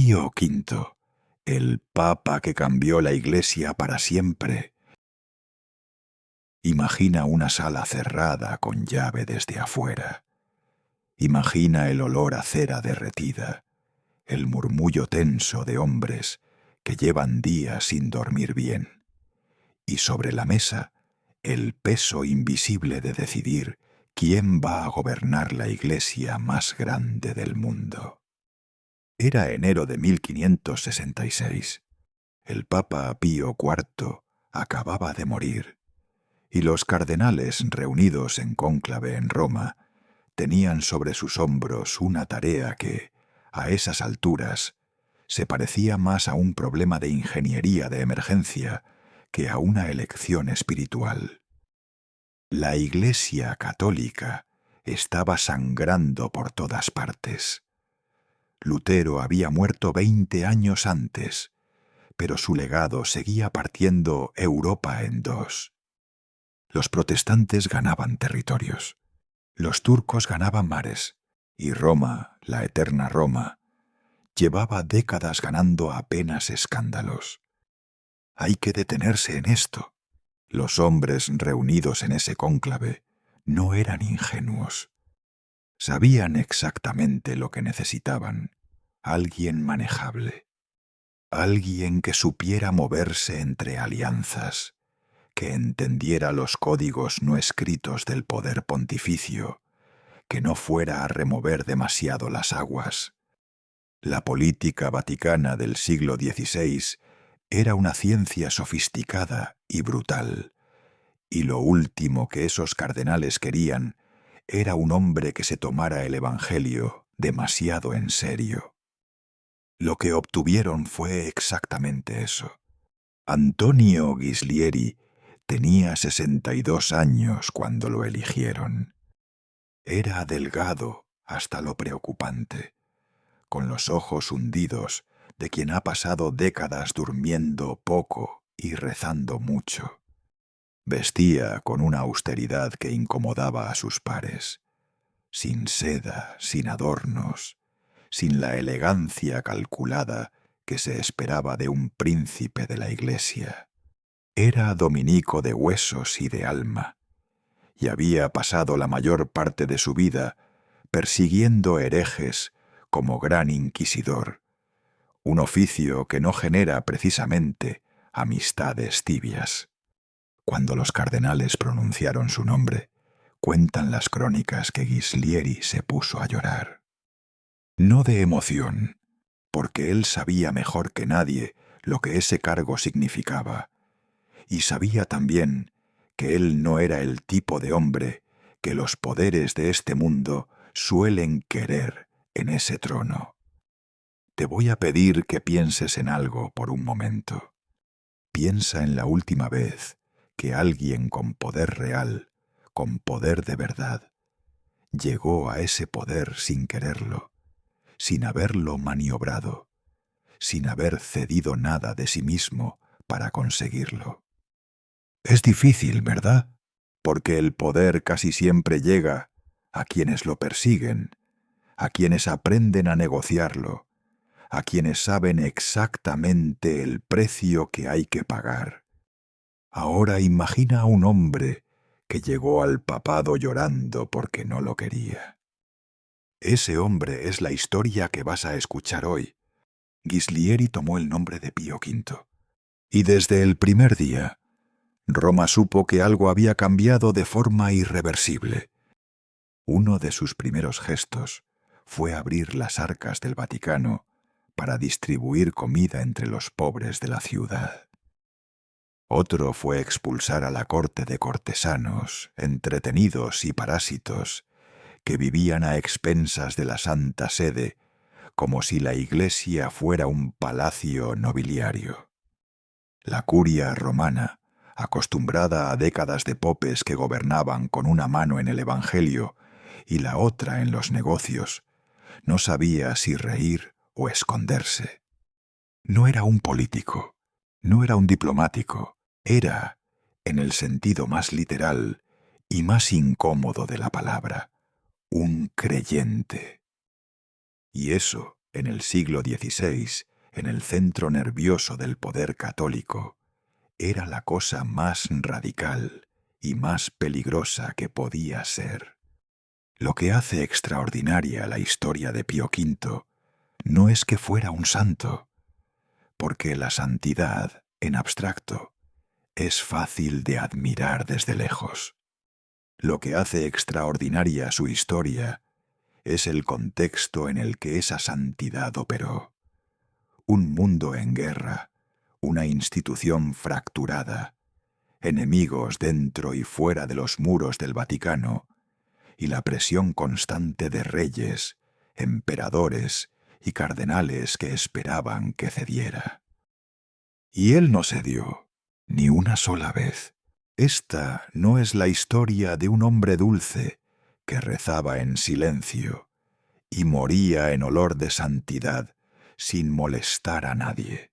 Pío V, el Papa que cambió la Iglesia para siempre. Imagina una sala cerrada con llave desde afuera. Imagina el olor a cera derretida, el murmullo tenso de hombres que llevan días sin dormir bien. Y sobre la mesa, el peso invisible de decidir quién va a gobernar la iglesia más grande del mundo. Era enero de 1566. El Papa Pío IV acababa de morir, y los cardenales reunidos en cónclave en Roma tenían sobre sus hombros una tarea que, a esas alturas, se parecía más a un problema de ingeniería de emergencia que a una elección espiritual. La Iglesia católica estaba sangrando por todas partes. Lutero había muerto 20 años antes, pero su legado seguía partiendo Europa en dos. Los protestantes ganaban territorios, los turcos ganaban mares, y Roma, la eterna Roma, llevaba décadas ganando apenas escándalos. Hay que detenerse en esto. Los hombres reunidos en ese cónclave no eran ingenuos. Sabían exactamente lo que necesitaban. Alguien manejable. Alguien que supiera moverse entre alianzas, que entendiera los códigos no escritos del poder pontificio, que no fuera a remover demasiado las aguas. La política vaticana del siglo XVI era una ciencia sofisticada y brutal, y lo último que esos cardenales querían era un hombre que se tomara el Evangelio demasiado en serio. Lo que obtuvieron fue exactamente eso. Antonio Ghislieri tenía 62 años cuando lo eligieron. Era delgado hasta lo preocupante, con los ojos hundidos de quien ha pasado décadas durmiendo poco y rezando mucho. Vestía con una austeridad que incomodaba a sus pares, sin seda, sin adornos, sin la elegancia calculada que se esperaba de un príncipe de la Iglesia. Era dominico de huesos y de alma, y había pasado la mayor parte de su vida persiguiendo herejes como gran inquisidor, un oficio que no genera precisamente amistades tibias. Cuando los cardenales pronunciaron su nombre, cuentan las crónicas que Ghislieri se puso a llorar. No de emoción, porque él sabía mejor que nadie lo que ese cargo significaba, y sabía también que él no era el tipo de hombre que los poderes de este mundo suelen querer en ese trono. Te voy a pedir que pienses en algo por un momento. Piensa en la última vez que alguien con poder real, con poder de verdad, llegó a ese poder sin quererlo, sin haberlo maniobrado, sin haber cedido nada de sí mismo para conseguirlo. Es difícil, ¿verdad? Porque el poder casi siempre llega a quienes lo persiguen, a quienes aprenden a negociarlo, a quienes saben exactamente el precio que hay que pagar. Ahora imagina a un hombre que llegó al papado llorando porque no lo quería. Ese hombre es la historia que vas a escuchar hoy. Ghislieri tomó el nombre de Pío V. Y desde el primer día, Roma supo que algo había cambiado de forma irreversible. Uno de sus primeros gestos fue abrir las arcas del Vaticano para distribuir comida entre los pobres de la ciudad. Otro fue expulsar a la corte de cortesanos, entretenidos y parásitos, que vivían a expensas de la Santa Sede, como si la Iglesia fuera un palacio nobiliario. La curia romana, acostumbrada a décadas de popes que gobernaban con una mano en el Evangelio y la otra en los negocios, no sabía si reír o esconderse. No era un político, no era un diplomático, era, en el sentido más literal y más incómodo de la palabra, un creyente. Y eso en el siglo XVI, en el centro nervioso del poder católico, era la cosa más radical y más peligrosa que podía ser. Lo que hace extraordinaria la historia de Pío V no es que fuera un santo, porque la santidad, en abstracto, es fácil de admirar desde lejos. Lo que hace extraordinaria su historia es el contexto en el que esa santidad operó. Un mundo en guerra, una institución fracturada, enemigos dentro y fuera de los muros del Vaticano, y la presión constante de reyes, emperadores y cardenales que esperaban que cediera. Y él no cedió, ni una sola vez. Esta no es la historia de un hombre dulce que rezaba en silencio y moría en olor de santidad sin molestar a nadie.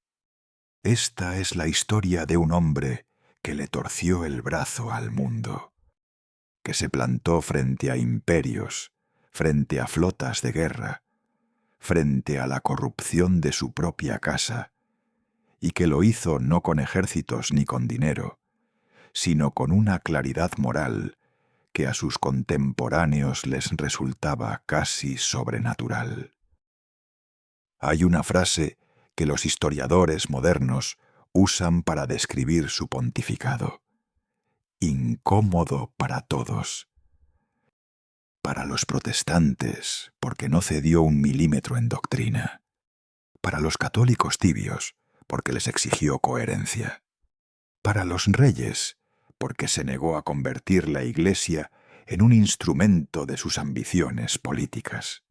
Esta es la historia de un hombre que le torció el brazo al mundo, que se plantó frente a imperios, frente a flotas de guerra, frente a la corrupción de su propia casa, y que lo hizo no con ejércitos ni con dinero, sino con una claridad moral que a sus contemporáneos les resultaba casi sobrenatural. Hay una frase que los historiadores modernos usan para describir su pontificado: incómodo para todos. Para los protestantes, porque no cedió un milímetro en doctrina. Para los católicos tibios, porque les exigió coherencia. Para los reyes, porque se negó a convertir la Iglesia en un instrumento de sus ambiciones políticas.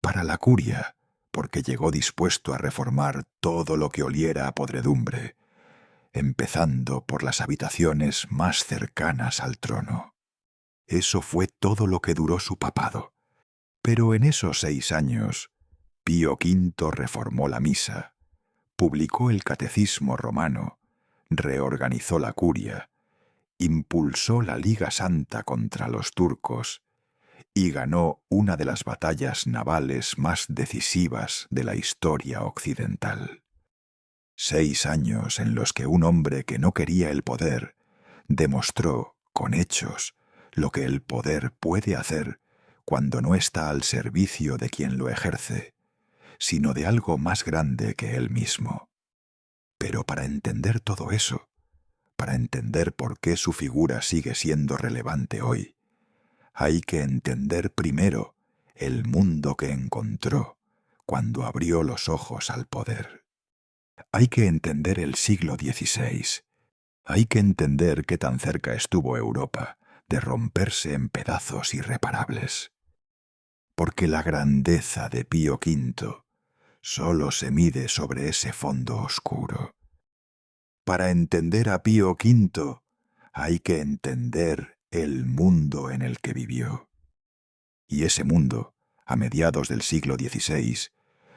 Para la curia, porque llegó dispuesto a reformar todo lo que oliera a podredumbre, empezando por las habitaciones más cercanas al trono. Eso fue todo lo que duró su papado. Pero en esos 6 años, Pío V reformó la misa, publicó el catecismo romano, reorganizó la curia, impulsó la Liga Santa contra los turcos y ganó una de las batallas navales más decisivas de la historia occidental. 6 años en los que un hombre que no quería el poder demostró, con hechos, lo que el poder puede hacer cuando no está al servicio de quien lo ejerce, sino de algo más grande que él mismo. Pero para entender todo eso, para entender por qué su figura sigue siendo relevante hoy, hay que entender primero el mundo que encontró cuando abrió los ojos al poder. Hay que entender el siglo XVI. Hay que entender qué tan cerca estuvo Europa de romperse en pedazos irreparables. Porque la grandeza de Pío V solo se mide sobre ese fondo oscuro. Para entender a Pío V hay que entender el mundo en el que vivió. Y ese mundo, a mediados del siglo XVI,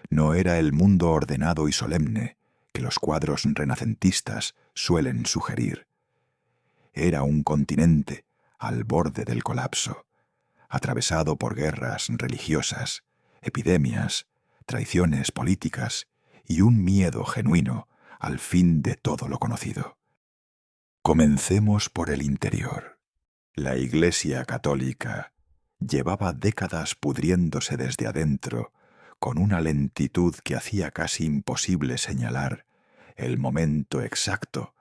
no era el mundo ordenado y solemne que los cuadros renacentistas suelen sugerir. Era un continente al borde del colapso, atravesado por guerras religiosas, epidemias, traiciones políticas y un miedo genuino al fin de todo lo conocido. Comencemos por el interior. La Iglesia católica llevaba décadas pudriéndose desde adentro con una lentitud que hacía casi imposible señalar el momento exacto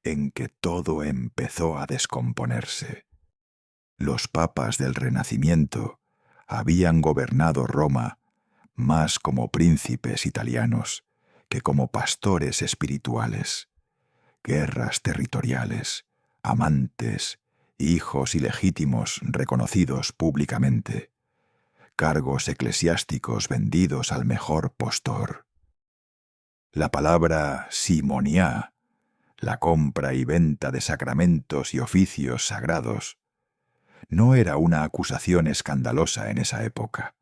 en que todo empezó a descomponerse. Los papas del Renacimiento habían gobernado Roma más como príncipes italianos que como pastores espirituales. Guerras territoriales, amantes, hijos ilegítimos reconocidos públicamente, cargos eclesiásticos vendidos al mejor postor. La palabra simoniá, la compra y venta de sacramentos y oficios sagrados, no era una acusación escandalosa en esa época.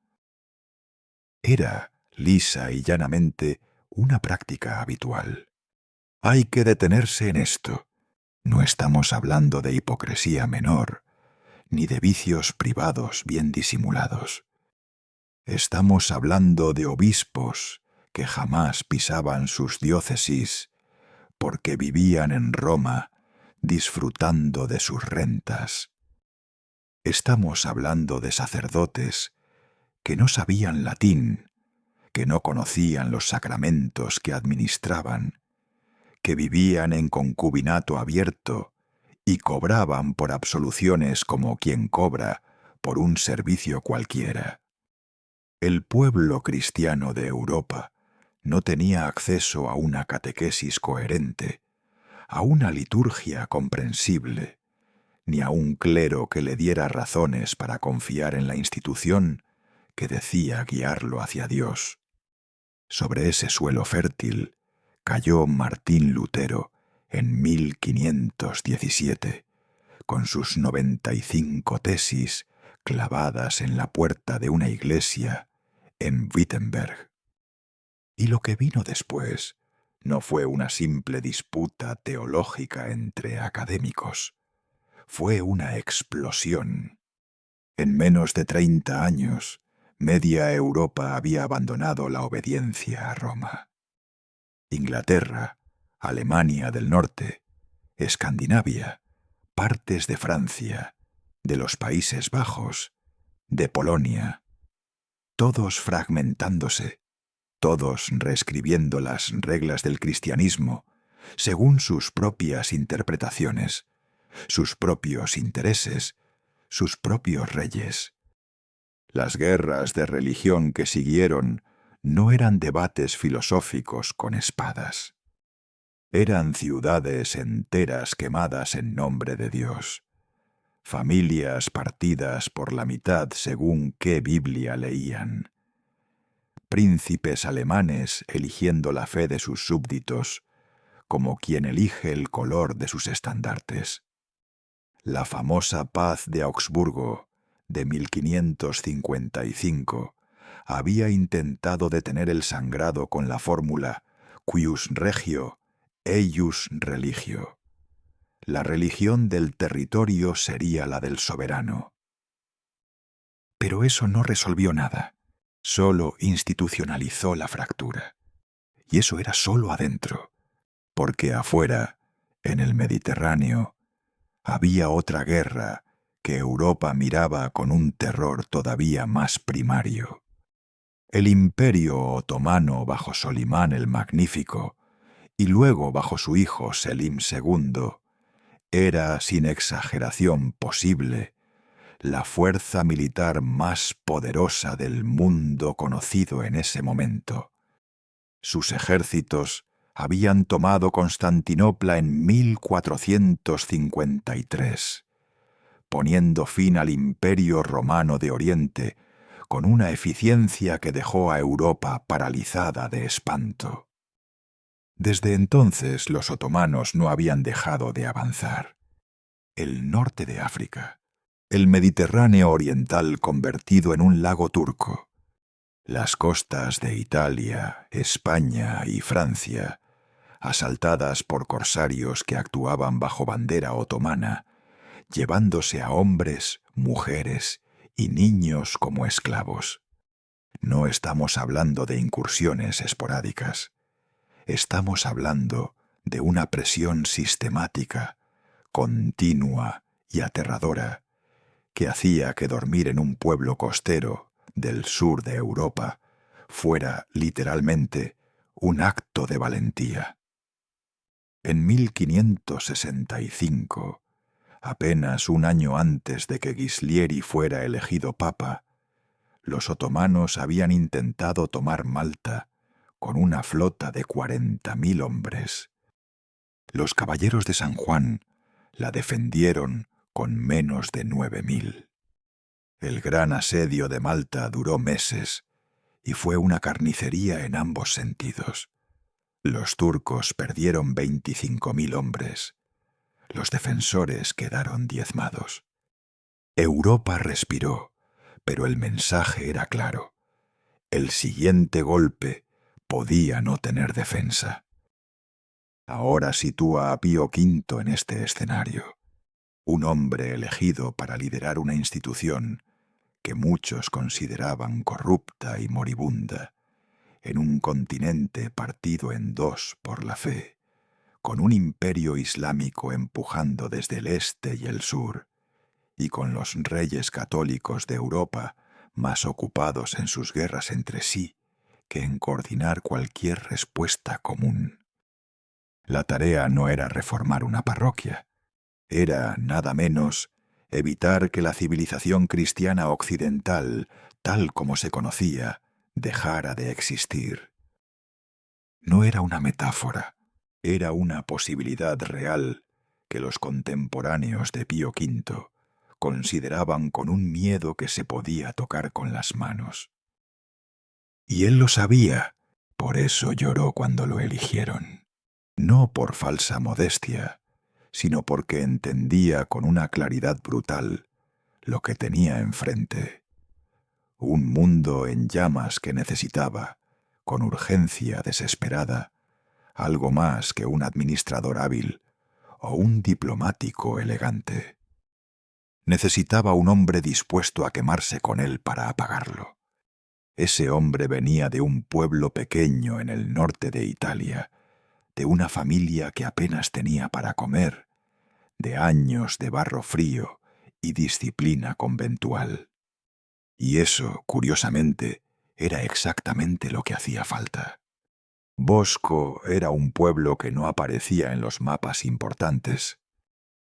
Era, lisa y llanamente, una práctica habitual. Hay que detenerse en esto. No estamos hablando de hipocresía menor, ni de vicios privados bien disimulados. Estamos hablando de obispos que jamás pisaban sus diócesis porque vivían en Roma disfrutando de sus rentas. Estamos hablando de sacerdotes que no sabían latín, que no conocían los sacramentos que administraban, que vivían en concubinato abierto y cobraban por absoluciones como quien cobra por un servicio cualquiera. El pueblo cristiano de Europa no tenía acceso a una catequesis coherente, a una liturgia comprensible, ni a un clero que le diera razones para confiar en la institución que decía guiarlo hacia Dios. Sobre ese suelo fértil cayó Martín Lutero en 1517, con sus 95 tesis clavadas en la puerta de una iglesia en Wittenberg. Y lo que vino después no fue una simple disputa teológica entre académicos, fue una explosión. En menos de 30 años, media Europa había abandonado la obediencia a Roma. Inglaterra, Alemania del Norte, Escandinavia, partes de Francia, de los Países Bajos, de Polonia, todos fragmentándose, todos reescribiendo las reglas del cristianismo según sus propias interpretaciones, sus propios intereses, sus propios reyes. Las guerras de religión que siguieron no eran debates filosóficos con espadas. Eran ciudades enteras quemadas en nombre de Dios, familias partidas por la mitad según qué Biblia leían, príncipes alemanes eligiendo la fe de sus súbditos como quien elige el color de sus estandartes. La famosa paz de Augsburgo de 1555 había intentado detener el sangrado con la fórmula «Cuius regio, eius religio». La religión del territorio sería la del soberano. Pero eso no resolvió nada, solo institucionalizó la fractura. Y eso era solo adentro, porque afuera, en el Mediterráneo, había otra guerra que Europa miraba con un terror todavía más primario. El Imperio Otomano bajo Solimán el Magnífico y luego bajo su hijo Selim II era, sin exageración posible, la fuerza militar más poderosa del mundo conocido en ese momento. Sus ejércitos habían tomado Constantinopla en 1453, poniendo fin al Imperio Romano de Oriente con una eficiencia que dejó a Europa paralizada de espanto. Desde entonces los otomanos no habían dejado de avanzar. El norte de África, el Mediterráneo oriental convertido en un lago turco, las costas de Italia, España y Francia, asaltadas por corsarios que actuaban bajo bandera otomana, llevándose a hombres, mujeres y niños como esclavos. No estamos hablando de incursiones esporádicas. Estamos hablando de una presión sistemática, continua y aterradora, que hacía que dormir en un pueblo costero del sur de Europa fuera, literalmente, un acto de valentía. En 1565, apenas un año antes de que Ghislieri fuera elegido papa, los otomanos habían intentado tomar Malta con una flota de 40.000 hombres. Los caballeros de San Juan la defendieron con menos de 9.000. El gran asedio de Malta duró meses y fue una carnicería en ambos sentidos. Los turcos perdieron 25.000 hombres. Los defensores quedaron diezmados. Europa respiró, pero el mensaje era claro. El siguiente golpe podía no tener defensa. Ahora sitúa a Pío V en este escenario, un hombre elegido para liderar una institución que muchos consideraban corrupta y moribunda, en un continente partido en dos por la fe, con un imperio islámico empujando desde el este y el sur, y con los reyes católicos de Europa más ocupados en sus guerras entre sí que en coordinar cualquier respuesta común. La tarea no era reformar una parroquia, era, nada menos, evitar que la civilización cristiana occidental, tal como se conocía, dejara de existir. No era una metáfora, era una posibilidad real que los contemporáneos de Pío V consideraban con un miedo que se podía tocar con las manos. Y él lo sabía, por eso lloró cuando lo eligieron. No por falsa modestia, sino porque entendía con una claridad brutal lo que tenía enfrente. Un mundo en llamas que necesitaba, con urgencia desesperada, algo más que un administrador hábil o un diplomático elegante. Necesitaba un hombre dispuesto a quemarse con él para apagarlo. Ese hombre venía de un pueblo pequeño en el norte de Italia, de una familia que apenas tenía para comer, de años de barro frío y disciplina conventual. Y eso, curiosamente, era exactamente lo que hacía falta. Bosco era un pueblo que no aparecía en los mapas importantes.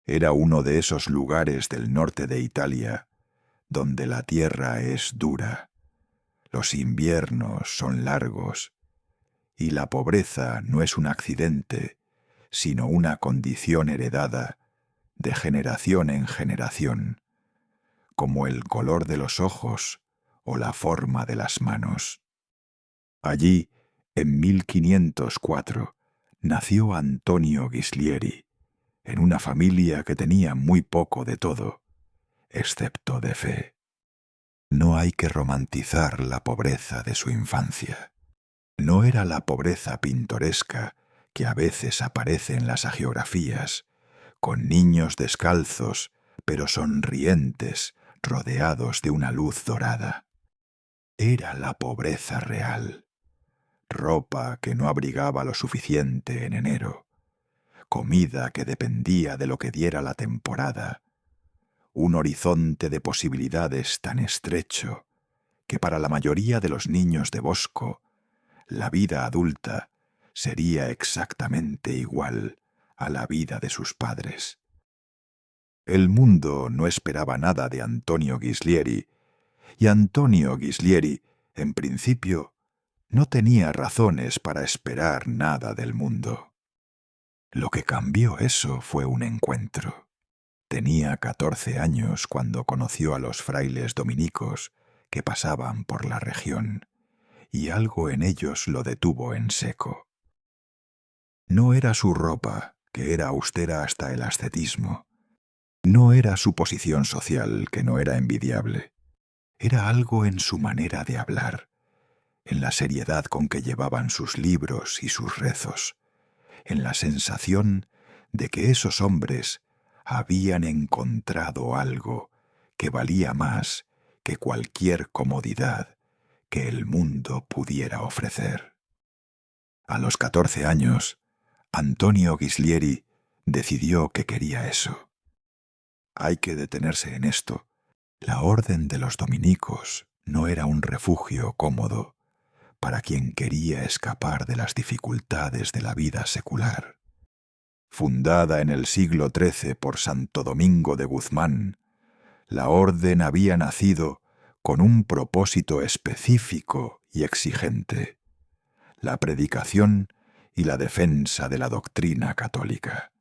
Era uno de esos lugares del norte de Italia donde la tierra es dura, los inviernos son largos y la pobreza no es un accidente, sino una condición heredada de generación en generación, como el color de los ojos o la forma de las manos. Allí, en 1504, nació Antonio Ghislieri, en una familia que tenía muy poco de todo, excepto de fe. No hay que romantizar la pobreza de su infancia. No era la pobreza pintoresca que a veces aparece en las hagiografías, con niños descalzos, pero sonrientes, rodeados de una luz dorada. Era la pobreza real. Ropa que no abrigaba lo suficiente en enero, comida que dependía de lo que diera la temporada, un horizonte de posibilidades tan estrecho que para la mayoría de los niños de Bosco, la vida adulta sería exactamente igual a la vida de sus padres. El mundo no esperaba nada de Antonio Ghislieri, y Antonio Ghislieri, en principio, no tenía razones para esperar nada del mundo. Lo que cambió eso fue un encuentro. Tenía 14 años cuando conoció a los frailes dominicos que pasaban por la región, y algo en ellos lo detuvo en seco. No era su ropa, que era austera hasta el ascetismo. No era su posición social, que no era envidiable. Era algo en su manera de hablar, en la seriedad con que llevaban sus libros y sus rezos, en la sensación de que esos hombres habían encontrado algo que valía más que cualquier comodidad que el mundo pudiera ofrecer. A los 14 años, Antonio Ghislieri decidió que quería eso. Hay que detenerse en esto. La orden de los dominicos no era un refugio cómodo para quien quería escapar de las dificultades de la vida secular. Fundada en el siglo XIII por Santo Domingo de Guzmán, la orden había nacido con un propósito específico y exigente: la predicación y la defensa de la doctrina católica.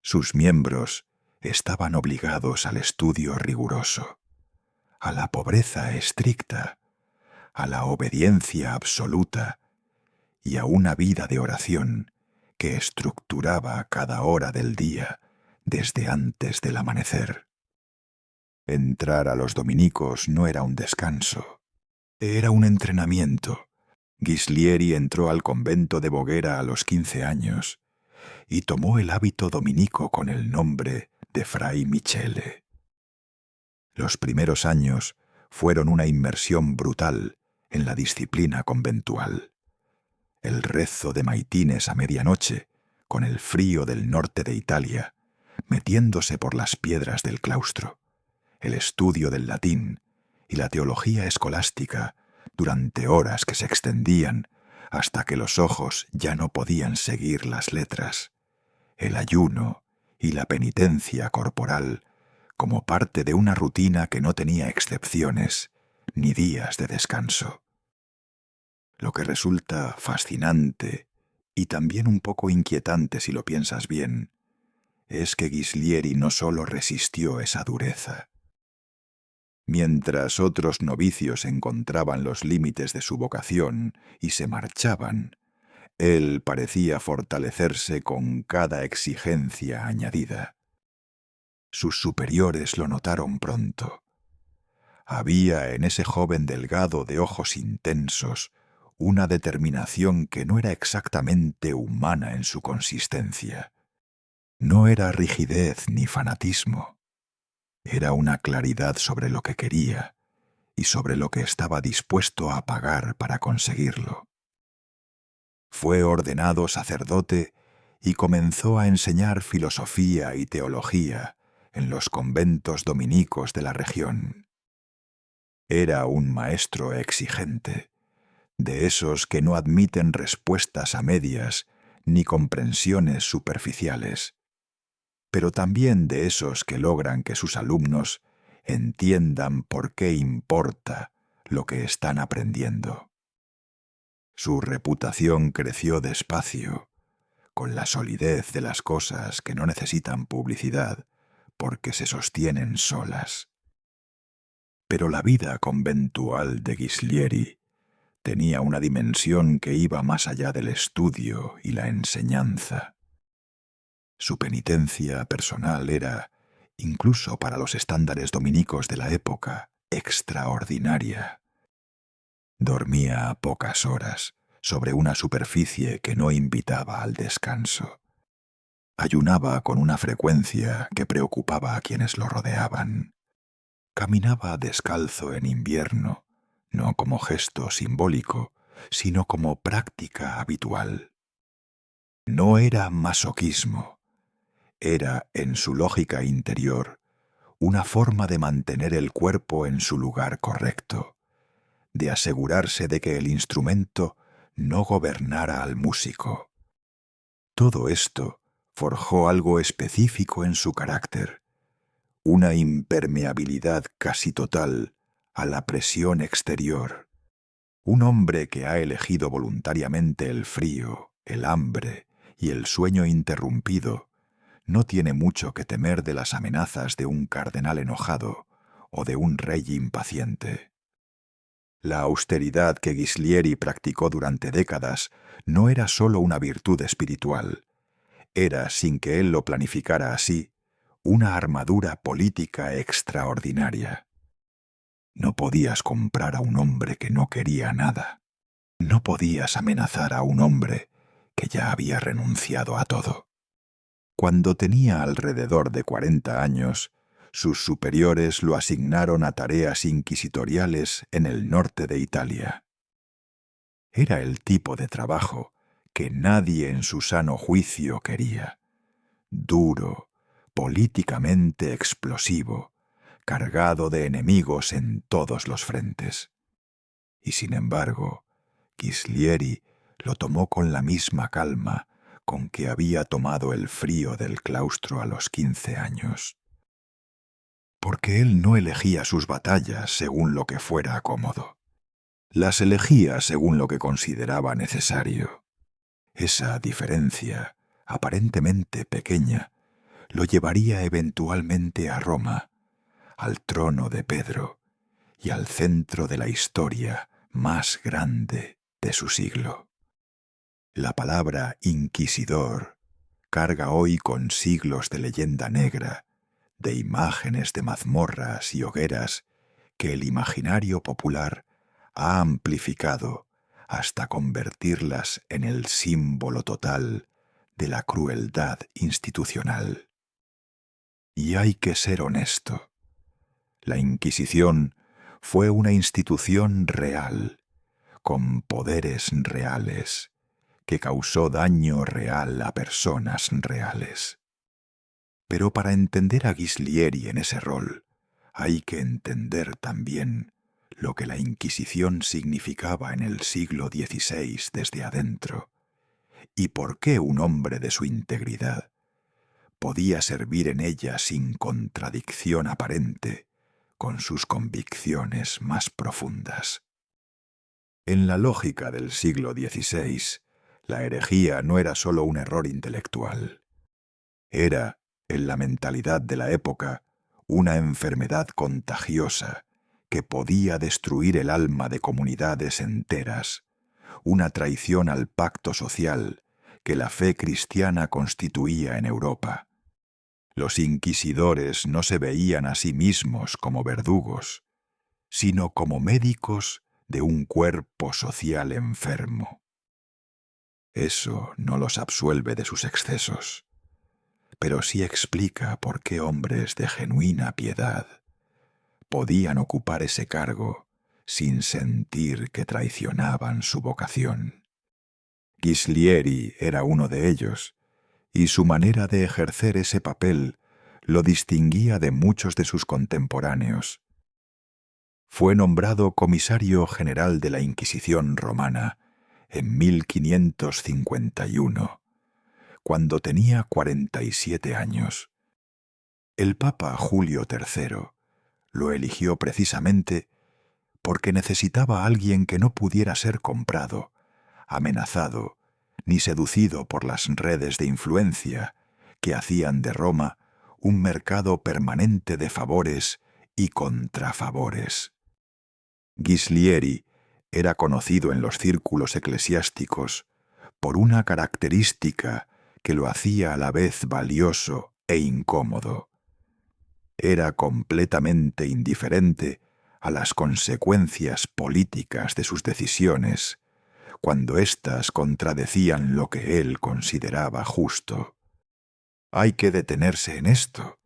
Sus miembros estaban obligados al estudio riguroso, a la pobreza estricta, a la obediencia absoluta y a una vida de oración que estructuraba cada hora del día desde antes del amanecer. Entrar a los dominicos no era un descanso, era un entrenamiento. Ghislieri entró al convento de Voghera a los 15 años y tomó el hábito dominico con el nombre de Fray Michele. Los primeros años fueron una inmersión brutal en la disciplina conventual. El rezo de maitines a medianoche, con el frío del norte de Italia, metiéndose por las piedras del claustro, el estudio del latín y la teología escolástica durante horas que se extendían hasta que los ojos ya no podían seguir las letras, el ayuno y la penitencia corporal como parte de una rutina que no tenía excepciones ni días de descanso. Lo que resulta fascinante y también un poco inquietante si lo piensas bien, es que Ghislieri no solo resistió esa dureza. Mientras otros novicios encontraban los límites de su vocación y se marchaban, él parecía fortalecerse con cada exigencia añadida. Sus superiores lo notaron pronto. Había en ese joven delgado de ojos intensos una determinación que no era exactamente humana en su consistencia. No era rigidez ni fanatismo. Era una claridad sobre lo que quería y sobre lo que estaba dispuesto a pagar para conseguirlo. Fue ordenado sacerdote y comenzó a enseñar filosofía y teología en los conventos dominicos de la región. Era un maestro exigente, de esos que no admiten respuestas a medias ni comprensiones superficiales, pero también de esos que logran que sus alumnos entiendan por qué importa lo que están aprendiendo. Su reputación creció despacio, con la solidez de las cosas que no necesitan publicidad porque se sostienen solas. Pero la vida conventual de Ghislieri tenía una dimensión que iba más allá del estudio y la enseñanza. Su penitencia personal era, incluso para los estándares dominicos de la época, extraordinaria. Dormía a pocas horas, sobre una superficie que no invitaba al descanso. Ayunaba con una frecuencia que preocupaba a quienes lo rodeaban. Caminaba descalzo en invierno, no como gesto simbólico, sino como práctica habitual. No era masoquismo, era, en su lógica interior, una forma de mantener el cuerpo en su lugar correcto, de asegurarse de que el instrumento no gobernara al músico. Todo esto forjó algo específico en su carácter, una impermeabilidad casi total a la presión exterior. Un hombre que ha elegido voluntariamente el frío, el hambre y el sueño interrumpido no tiene mucho que temer de las amenazas de un cardenal enojado o de un rey impaciente. La austeridad que Ghislieri practicó durante décadas no era sólo una virtud espiritual, era, sin que él lo planificara así, una armadura política extraordinaria. No podías comprar a un hombre que no quería nada. No podías amenazar a un hombre que ya había renunciado a todo. Cuando tenía alrededor de 40 años, sus superiores lo asignaron a tareas inquisitoriales en el norte de Italia. Era el tipo de trabajo que nadie en su sano juicio quería. Duro, políticamente explosivo, cargado de enemigos en todos los frentes. Y sin embargo, Ghislieri lo tomó con la misma calma con que había tomado el frío del claustro a los 15 años. Porque él no elegía sus batallas según lo que fuera cómodo. Las elegía según lo que consideraba necesario. Esa diferencia, aparentemente pequeña, lo llevaría eventualmente a Roma, al trono de Pedro y al centro de la historia más grande de su siglo. La palabra inquisidor carga hoy con siglos de leyenda negra, de imágenes de mazmorras y hogueras que el imaginario popular ha amplificado hasta convertirlas en el símbolo total de la crueldad institucional. Y hay que ser honesto. La Inquisición fue una institución real, con poderes reales, que causó daño real a personas reales. Pero para entender a Ghislieri en ese rol, hay que entender también lo que la Inquisición significaba en el siglo XVI desde adentro, y por qué un hombre de su integridad podía servir en ella sin contradicción aparente con sus convicciones más profundas. En la lógica del siglo XVI, la herejía no era sólo un error intelectual. Era, en la mentalidad de la época, una enfermedad contagiosa que podía destruir el alma de comunidades enteras, una traición al pacto social que la fe cristiana constituía en Europa. Los inquisidores no se veían a sí mismos como verdugos, sino como médicos de un cuerpo social enfermo. Eso no los absuelve de sus excesos, pero sí explica por qué hombres de genuina piedad podían ocupar ese cargo sin sentir que traicionaban su vocación. Ghislieri era uno de ellos, y su manera de ejercer ese papel lo distinguía de muchos de sus contemporáneos. Fue nombrado comisario general de la Inquisición romana en 1551, cuando tenía 47 años. El Papa Julio III lo eligió precisamente porque necesitaba a alguien que no pudiera ser comprado, amenazado, ni seducido por las redes de influencia que hacían de Roma un mercado permanente de favores y contrafavores. Ghislieri era conocido en los círculos eclesiásticos por una característica que lo hacía a la vez valioso e incómodo. Era completamente indiferente a las consecuencias políticas de sus decisiones, cuando éstas contradecían lo que él consideraba justo. Hay que detenerse en esto.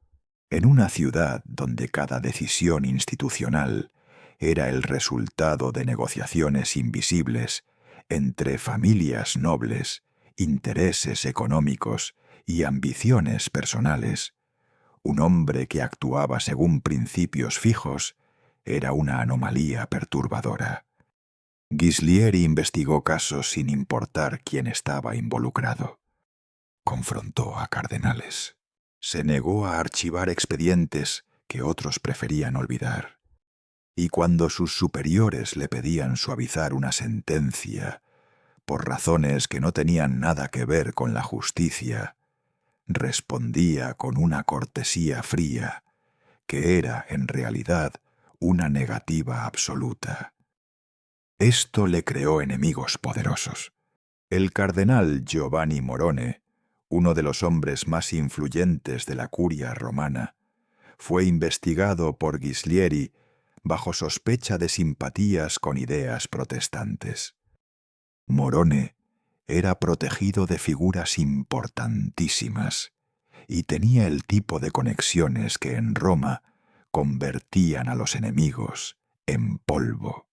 En una ciudad donde cada decisión institucional era el resultado de negociaciones invisibles entre familias nobles, intereses económicos y ambiciones personales, un hombre que actuaba según principios fijos era una anomalía perturbadora. Ghislieri investigó casos sin importar quién estaba involucrado. Confrontó a cardenales. Se negó a archivar expedientes que otros preferían olvidar. Y cuando sus superiores le pedían suavizar una sentencia por razones que no tenían nada que ver con la justicia, respondía con una cortesía fría, que era, en realidad, una negativa absoluta. Esto le creó enemigos poderosos. El cardenal Giovanni Morone, uno de los hombres más influyentes de la curia romana, fue investigado por Ghislieri bajo sospecha de simpatías con ideas protestantes. Morone era protegido de figuras importantísimas y tenía el tipo de conexiones que en Roma convertían a los enemigos en polvo.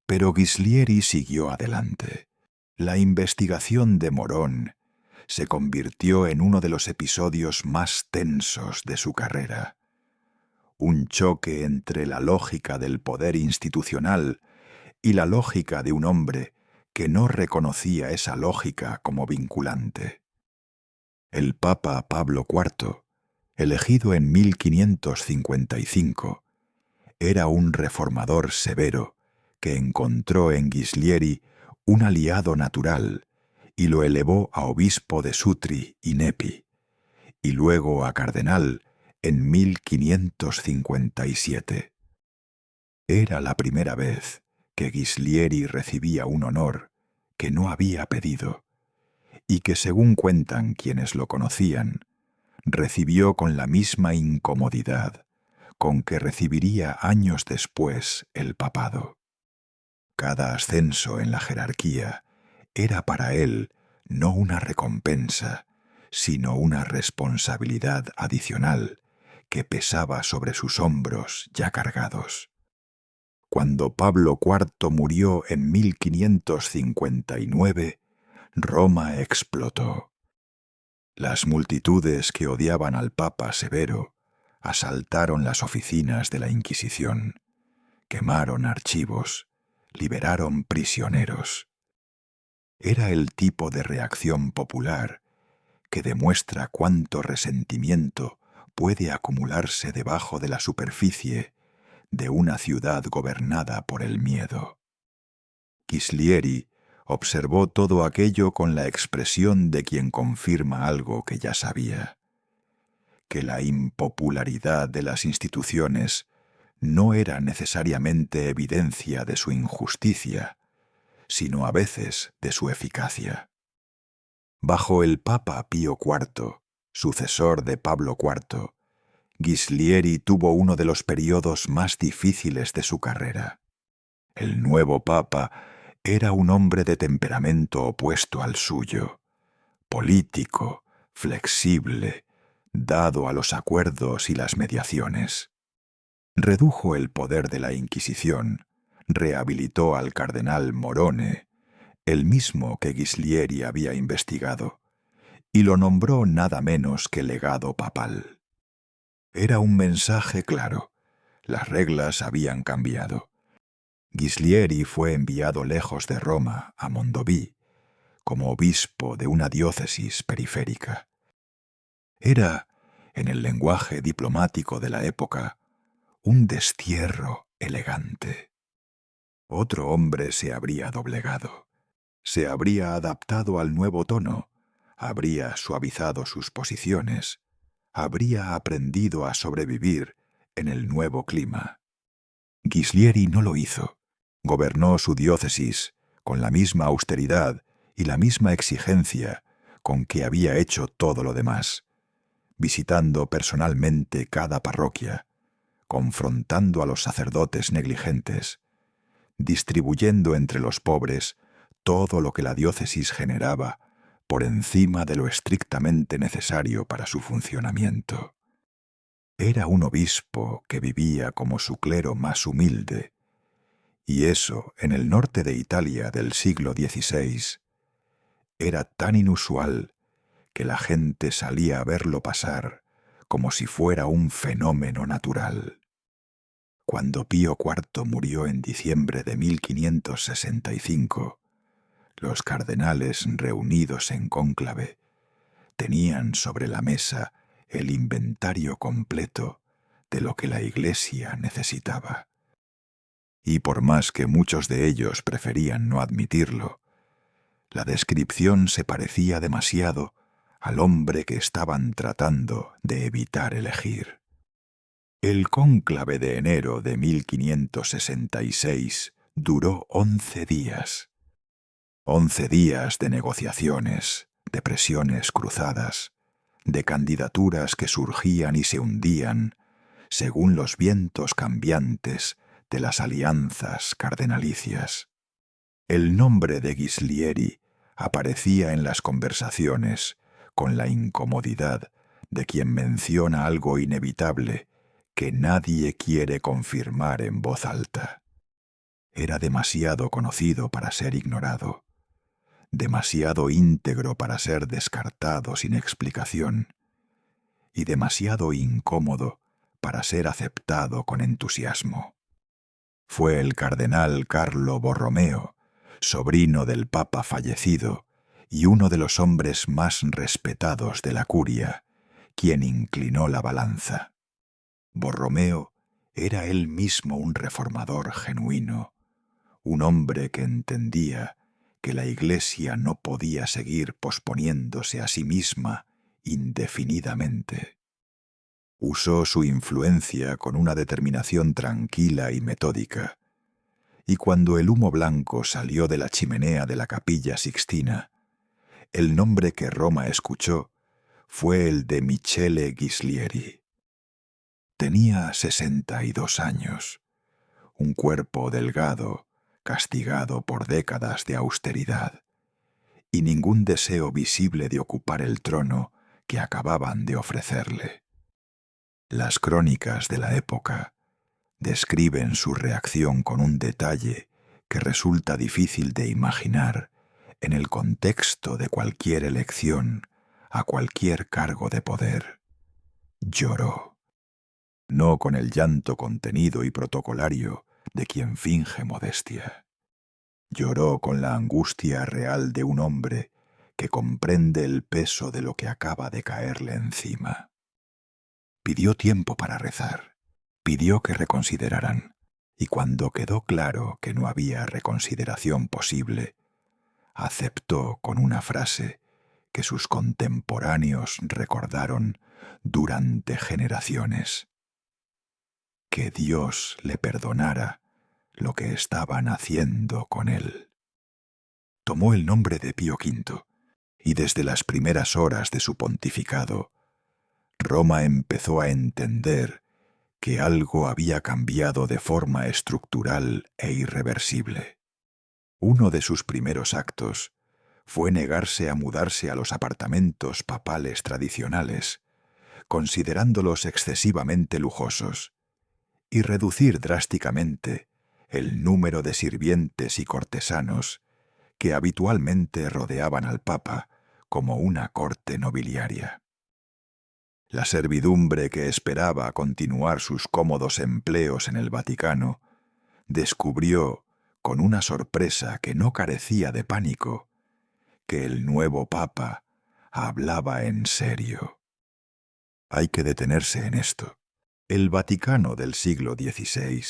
Pero Ghislieri siguió adelante. La investigación de Morón se convirtió en uno de los episodios más tensos de su carrera. Un choque entre la lógica del poder institucional y la lógica de un hombre que no reconocía esa lógica como vinculante. El Papa Pablo IV, elegido en 1555, era un reformador severo que encontró en Ghislieri un aliado natural y lo elevó a obispo de Sutri y Nepi, y luego a cardenal en 1557. Era la primera vez que Ghislieri recibía un honor que no había pedido y que, según cuentan quienes lo conocían, recibió con la misma incomodidad con que recibiría años después el papado. Cada ascenso en la jerarquía era para él no una recompensa, sino una responsabilidad adicional que pesaba sobre sus hombros ya cargados. Cuando Pablo IV murió en 1559, Roma explotó. Las multitudes que odiaban al Papa Severo asaltaron las oficinas de la Inquisición, quemaron archivos, liberaron prisioneros. Era el tipo de reacción popular que demuestra cuánto resentimiento puede acumularse debajo de la superficie de una ciudad gobernada por el miedo. Ghislieri observó todo aquello con la expresión de quien confirma algo que ya sabía, que la impopularidad de las instituciones no era necesariamente evidencia de su injusticia, sino a veces de su eficacia. Bajo el Papa Pío IV, sucesor de Pablo IV, Ghislieri tuvo uno de los periodos más difíciles de su carrera. El nuevo Papa era un hombre de temperamento opuesto al suyo, político, flexible, dado a los acuerdos y las mediaciones. Redujo el poder de la Inquisición, rehabilitó al cardenal Morone, el mismo que Ghislieri había investigado, y lo nombró nada menos que legado papal. Era un mensaje claro. Las reglas habían cambiado. Ghislieri fue enviado lejos de Roma, a Mondovì, como obispo de una diócesis periférica. Era, en el lenguaje diplomático de la época, un destierro elegante. Otro hombre se habría doblegado, se habría adaptado al nuevo tono, habría suavizado sus posiciones, habría aprendido a sobrevivir en el nuevo clima. Ghislieri no lo hizo. Gobernó su diócesis con la misma austeridad y la misma exigencia con que había hecho todo lo demás, visitando personalmente cada parroquia, confrontando a los sacerdotes negligentes, distribuyendo entre los pobres todo lo que la diócesis generaba por encima de lo estrictamente necesario para su funcionamiento. Era un obispo que vivía como su clero más humilde, y eso, en el norte de Italia del siglo XVI, era tan inusual que la gente salía a verlo pasar como si fuera un fenómeno natural. Cuando Pío IV murió en diciembre de 1565, los cardenales reunidos en cónclave tenían sobre la mesa el inventario completo de lo que la Iglesia necesitaba. Y por más que muchos de ellos preferían no admitirlo, la descripción se parecía demasiado al hombre que estaban tratando de evitar elegir. El cónclave de enero de 1566 duró 11 días. 11 días de negociaciones, de presiones cruzadas, de candidaturas que surgían y se hundían según los vientos cambiantes de las alianzas cardenalicias. El nombre de Ghislieri aparecía en las conversaciones con la incomodidad de quien menciona algo inevitable que nadie quiere confirmar en voz alta. Era demasiado conocido para ser ignorado, demasiado íntegro para ser descartado sin explicación, y demasiado incómodo para ser aceptado con entusiasmo. Fue el cardenal Carlo Borromeo, sobrino del Papa fallecido y uno de los hombres más respetados de la curia, quien inclinó la balanza. Borromeo era él mismo un reformador genuino, un hombre que entendía que la Iglesia no podía seguir posponiéndose a sí misma indefinidamente. Usó su influencia con una determinación tranquila y metódica, y cuando el humo blanco salió de la chimenea de la Capilla Sixtina, el nombre que Roma escuchó fue el de Michele Ghislieri. Tenía 62 años, un cuerpo delgado, castigado por décadas de austeridad, y ningún deseo visible de ocupar el trono que acababan de ofrecerle. Las crónicas de la época describen su reacción con un detalle que resulta difícil de imaginar en el contexto de cualquier elección a cualquier cargo de poder. Lloró, no con el llanto contenido y protocolario de quien finge modestia. Lloró con la angustia real de un hombre que comprende el peso de lo que acaba de caerle encima. Pidió tiempo para rezar, pidió que reconsideraran, y cuando quedó claro que no había reconsideración posible, aceptó con una frase que sus contemporáneos recordaron durante generaciones: que Dios le perdonara lo que estaban haciendo con él. Tomó el nombre de Pío V, y desde las primeras horas de su pontificado, Roma empezó a entender que algo había cambiado de forma estructural e irreversible. Uno de sus primeros actos fue negarse a mudarse a los apartamentos papales tradicionales, considerándolos excesivamente lujosos, y reducir drásticamente el número de sirvientes y cortesanos que habitualmente rodeaban al Papa como una corte nobiliaria. La servidumbre que esperaba continuar sus cómodos empleos en el Vaticano descubrió, con una sorpresa que no carecía de pánico, que el nuevo Papa hablaba en serio. Hay que detenerse en esto. El Vaticano del siglo XVI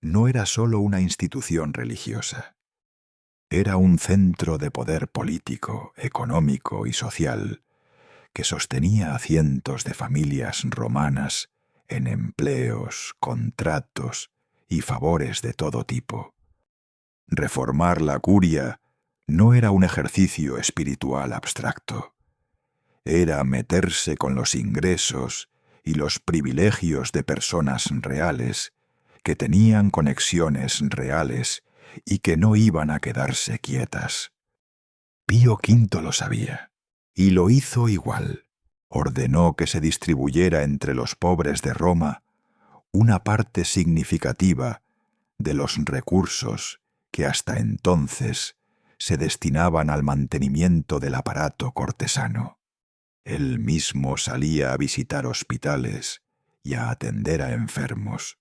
no era solo una institución religiosa. Era un centro de poder político, económico y social que sostenía a cientos de familias romanas en empleos, contratos y favores de todo tipo. Reformar la curia no era un ejercicio espiritual abstracto. Era meterse con los ingresos y los privilegios de personas reales que tenían conexiones reales y que no iban a quedarse quietas. Pío V lo sabía, y lo hizo igual. Ordenó que se distribuyera entre los pobres de Roma una parte significativa de los recursos que hasta entonces se destinaban al mantenimiento del aparato cortesano. Él mismo salía a visitar hospitales y a atender a enfermos,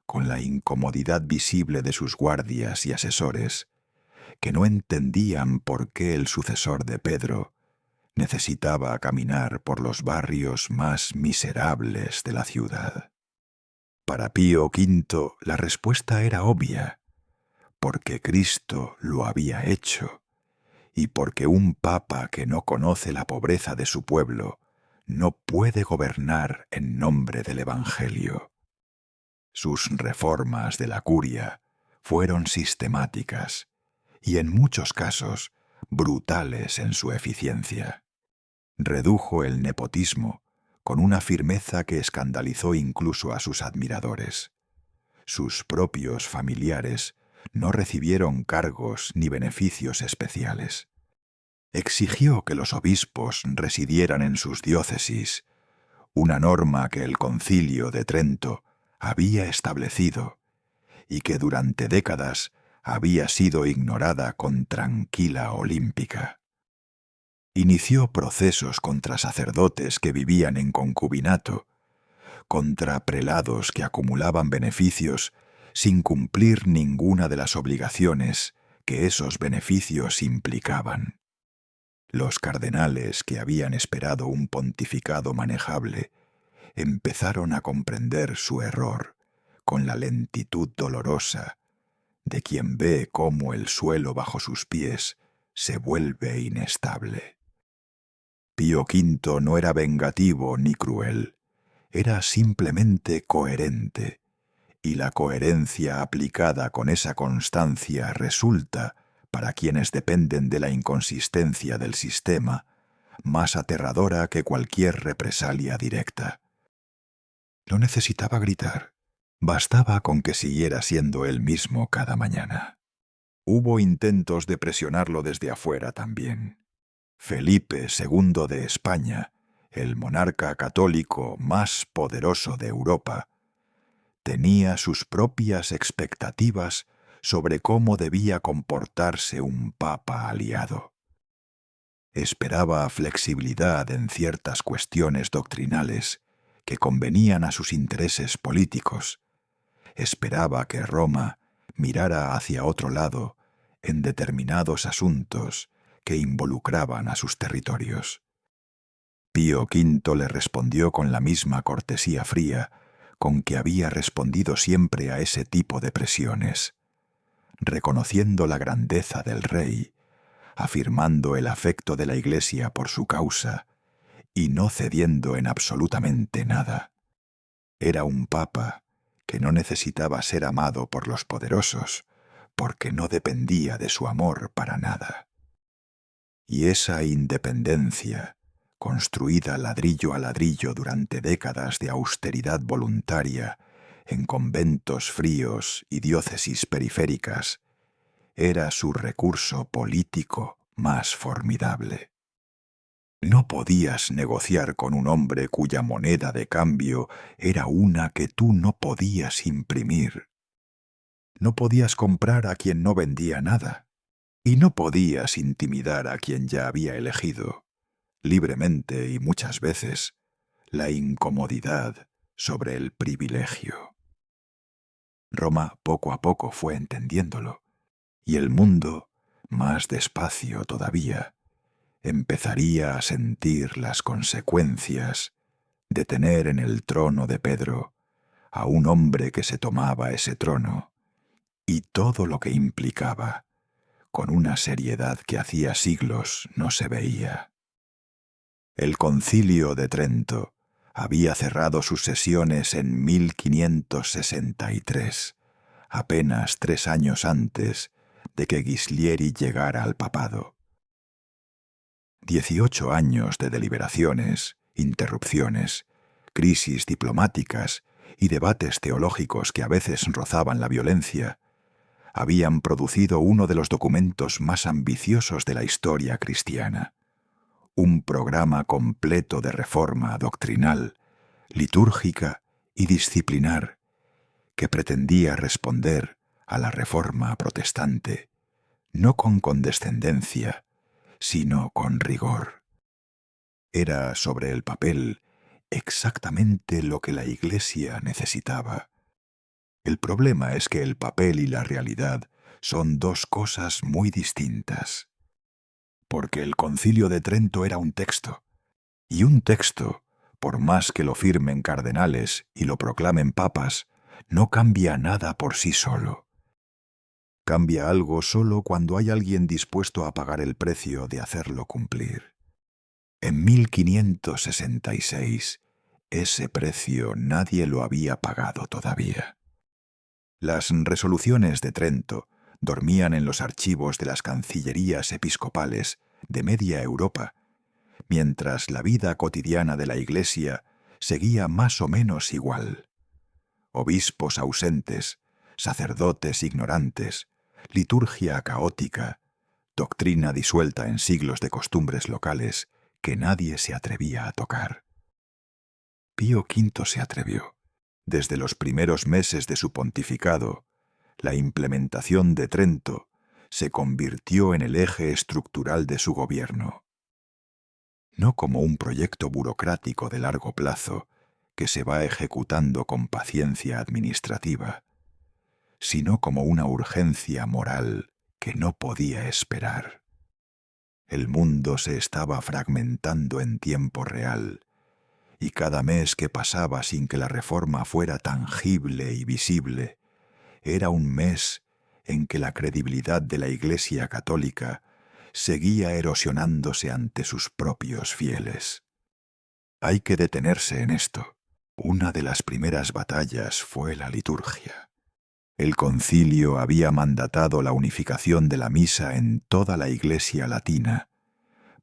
con la incomodidad visible de sus guardias y asesores, que no entendían por qué el sucesor de Pedro necesitaba caminar por los barrios más miserables de la ciudad. Para Pío V la respuesta era obvia, porque Cristo lo había hecho, y porque un papa que no conoce la pobreza de su pueblo no puede gobernar en nombre del Evangelio. Sus reformas de la curia fueron sistemáticas y en muchos casos brutales en su eficiencia. Redujo el nepotismo con una firmeza que escandalizó incluso a sus admiradores. Sus propios familiares no recibieron cargos ni beneficios especiales. Exigió que los obispos residieran en sus diócesis, una norma que el Concilio de Trento había establecido y que durante décadas había sido ignorada con tranquila olímpica. Inició procesos contra sacerdotes que vivían en concubinato, contra prelados que acumulaban beneficios sin cumplir ninguna de las obligaciones que esos beneficios implicaban. Los cardenales que habían esperado un pontificado manejable empezaron a comprender su error con la lentitud dolorosa de quien ve cómo el suelo bajo sus pies se vuelve inestable. Pío V no era vengativo ni cruel, era simplemente coherente, y la coherencia aplicada con esa constancia resulta, para quienes dependen de la inconsistencia del sistema, más aterradora que cualquier represalia directa. No necesitaba gritar, bastaba con que siguiera siendo él mismo cada mañana. Hubo intentos de presionarlo desde afuera también. Felipe II de España el monarca católico más poderoso de Europa, tenía sus propias expectativas sobre cómo debía comportarse un papa aliado. Esperaba flexibilidad en ciertas cuestiones doctrinales que convenían a sus intereses políticos. Esperaba que Roma mirara hacia otro lado en determinados asuntos que involucraban a sus territorios. Pío V le respondió con la misma cortesía fría con que había respondido siempre a ese tipo de presiones, reconociendo la grandeza del rey, afirmando el afecto de la Iglesia por su causa y no cediendo en absolutamente nada. Era un papa que no necesitaba ser amado por los poderosos, porque no dependía de su amor para nada. Y esa independencia, construida ladrillo a ladrillo durante décadas de austeridad voluntaria en conventos fríos y diócesis periféricas, era su recurso político más formidable. No podías negociar con un hombre cuya moneda de cambio era una que tú no podías imprimir. No podías comprar a quien no vendía nada, y no podías intimidar a quien ya había elegido, libremente y muchas veces, la incomodidad sobre el privilegio. Roma poco a poco fue entendiéndolo, y el mundo, más despacio todavía, empezaría a sentir las consecuencias de tener en el trono de Pedro a un hombre que se tomaba ese trono, y todo lo que implicaba, con una seriedad que hacía siglos no se veía. El Concilio de Trento había cerrado sus sesiones en 1563, apenas 3 años antes de que Ghislieri llegara al papado. 18 años de deliberaciones, interrupciones, crisis diplomáticas y debates teológicos que a veces rozaban la violencia, habían producido uno de los documentos más ambiciosos de la historia cristiana, un programa completo de reforma doctrinal, litúrgica y disciplinar que pretendía responder a la reforma protestante, no con condescendencia, sino con rigor. Era sobre el papel exactamente lo que la Iglesia necesitaba. El problema es que el papel y la realidad son dos cosas muy distintas. Porque el Concilio de Trento era un texto, y un texto, por más que lo firmen cardenales y lo proclamen papas, no cambia nada por sí solo. Cambia algo solo cuando hay alguien dispuesto a pagar el precio de hacerlo cumplir. En 1566, ese precio nadie lo había pagado todavía. Las resoluciones de Trento dormían en los archivos de las cancillerías episcopales de media Europa, mientras la vida cotidiana de la Iglesia seguía más o menos igual. Obispos ausentes, sacerdotes ignorantes, liturgia caótica, doctrina disuelta en siglos de costumbres locales que nadie se atrevía a tocar. Pío V se atrevió. Desde los primeros meses de su pontificado, la implementación de Trento se convirtió en el eje estructural de su gobierno. No como un proyecto burocrático de largo plazo que se va ejecutando con paciencia administrativa, sino como una urgencia moral que no podía esperar. El mundo se estaba fragmentando en tiempo real, y cada mes que pasaba sin que la reforma fuera tangible y visible, era un mes en que la credibilidad de la Iglesia católica seguía erosionándose ante sus propios fieles. Hay que detenerse en esto. Una de las primeras batallas fue la liturgia. El concilio había mandatado la unificación de la misa en toda la Iglesia latina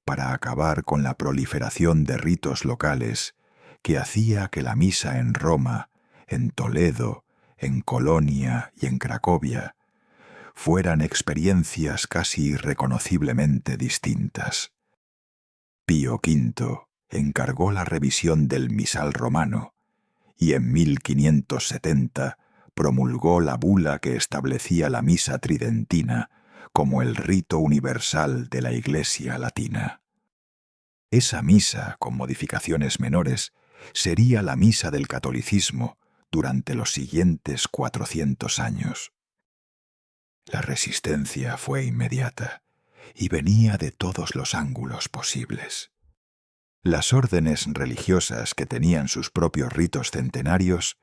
para acabar con la proliferación de ritos locales que hacía que la misa en Roma, en Toledo, en Colonia y en Cracovia fueran experiencias casi irreconociblemente distintas. Pío V encargó la revisión del misal romano y en 1570 promulgó la bula que establecía la misa tridentina como el rito universal de la Iglesia latina. Esa misa, con modificaciones menores, sería la misa del catolicismo durante los siguientes 400 años. La resistencia fue inmediata y venía de todos los ángulos posibles. Las órdenes religiosas que tenían sus propios ritos centenarios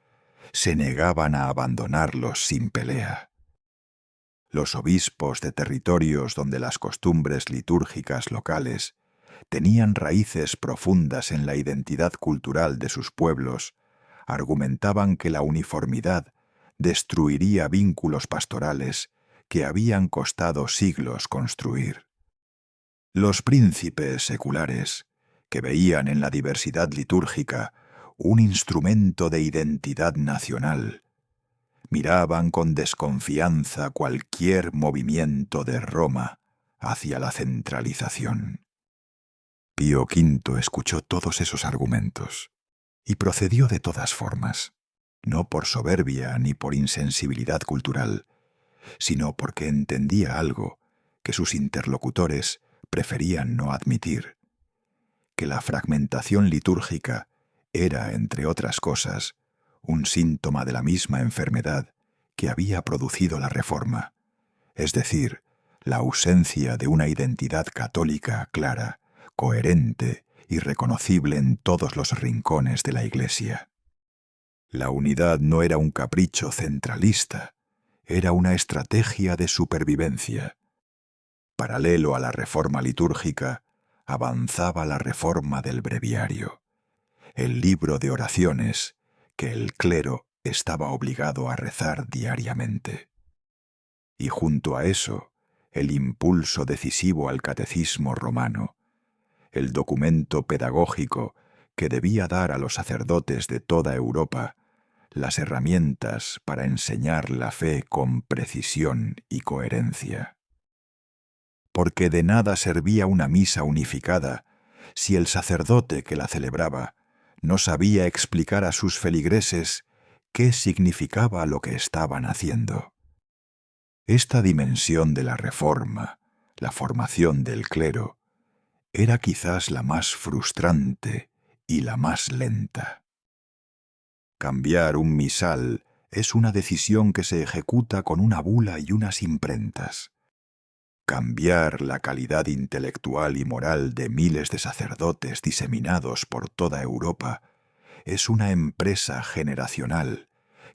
se negaban a abandonarlos sin pelea. Los obispos de territorios donde las costumbres litúrgicas locales tenían raíces profundas en la identidad cultural de sus pueblos, argumentaban que la uniformidad destruiría vínculos pastorales que habían costado siglos construir. Los príncipes seculares, que veían en la diversidad litúrgica un instrumento de identidad nacional, miraban con desconfianza cualquier movimiento de Roma hacia la centralización. Pío V escuchó todos esos argumentos y procedió de todas formas, no por soberbia ni por insensibilidad cultural, sino porque entendía algo que sus interlocutores preferían no admitir, que la fragmentación litúrgica era, entre otras cosas, un síntoma de la misma enfermedad que había producido la Reforma, es decir, la ausencia de una identidad católica clara, coherente y reconocible en todos los rincones de la Iglesia. La unidad no era un capricho centralista, era una estrategia de supervivencia. Paralelo a la reforma litúrgica, avanzaba la reforma del breviario, el libro de oraciones que el clero estaba obligado a rezar diariamente. Y junto a eso, el impulso decisivo al catecismo romano, el documento pedagógico que debía dar a los sacerdotes de toda Europa las herramientas para enseñar la fe con precisión y coherencia. Porque de nada servía una misa unificada si el sacerdote que la celebraba no sabía explicar a sus feligreses qué significaba lo que estaban haciendo. Esta dimensión de la reforma, la formación del clero, era quizás la más frustrante y la más lenta. Cambiar un misal es una decisión que se ejecuta con una bula y unas imprentas. Cambiar la calidad intelectual y moral de miles de sacerdotes diseminados por toda Europa es una empresa generacional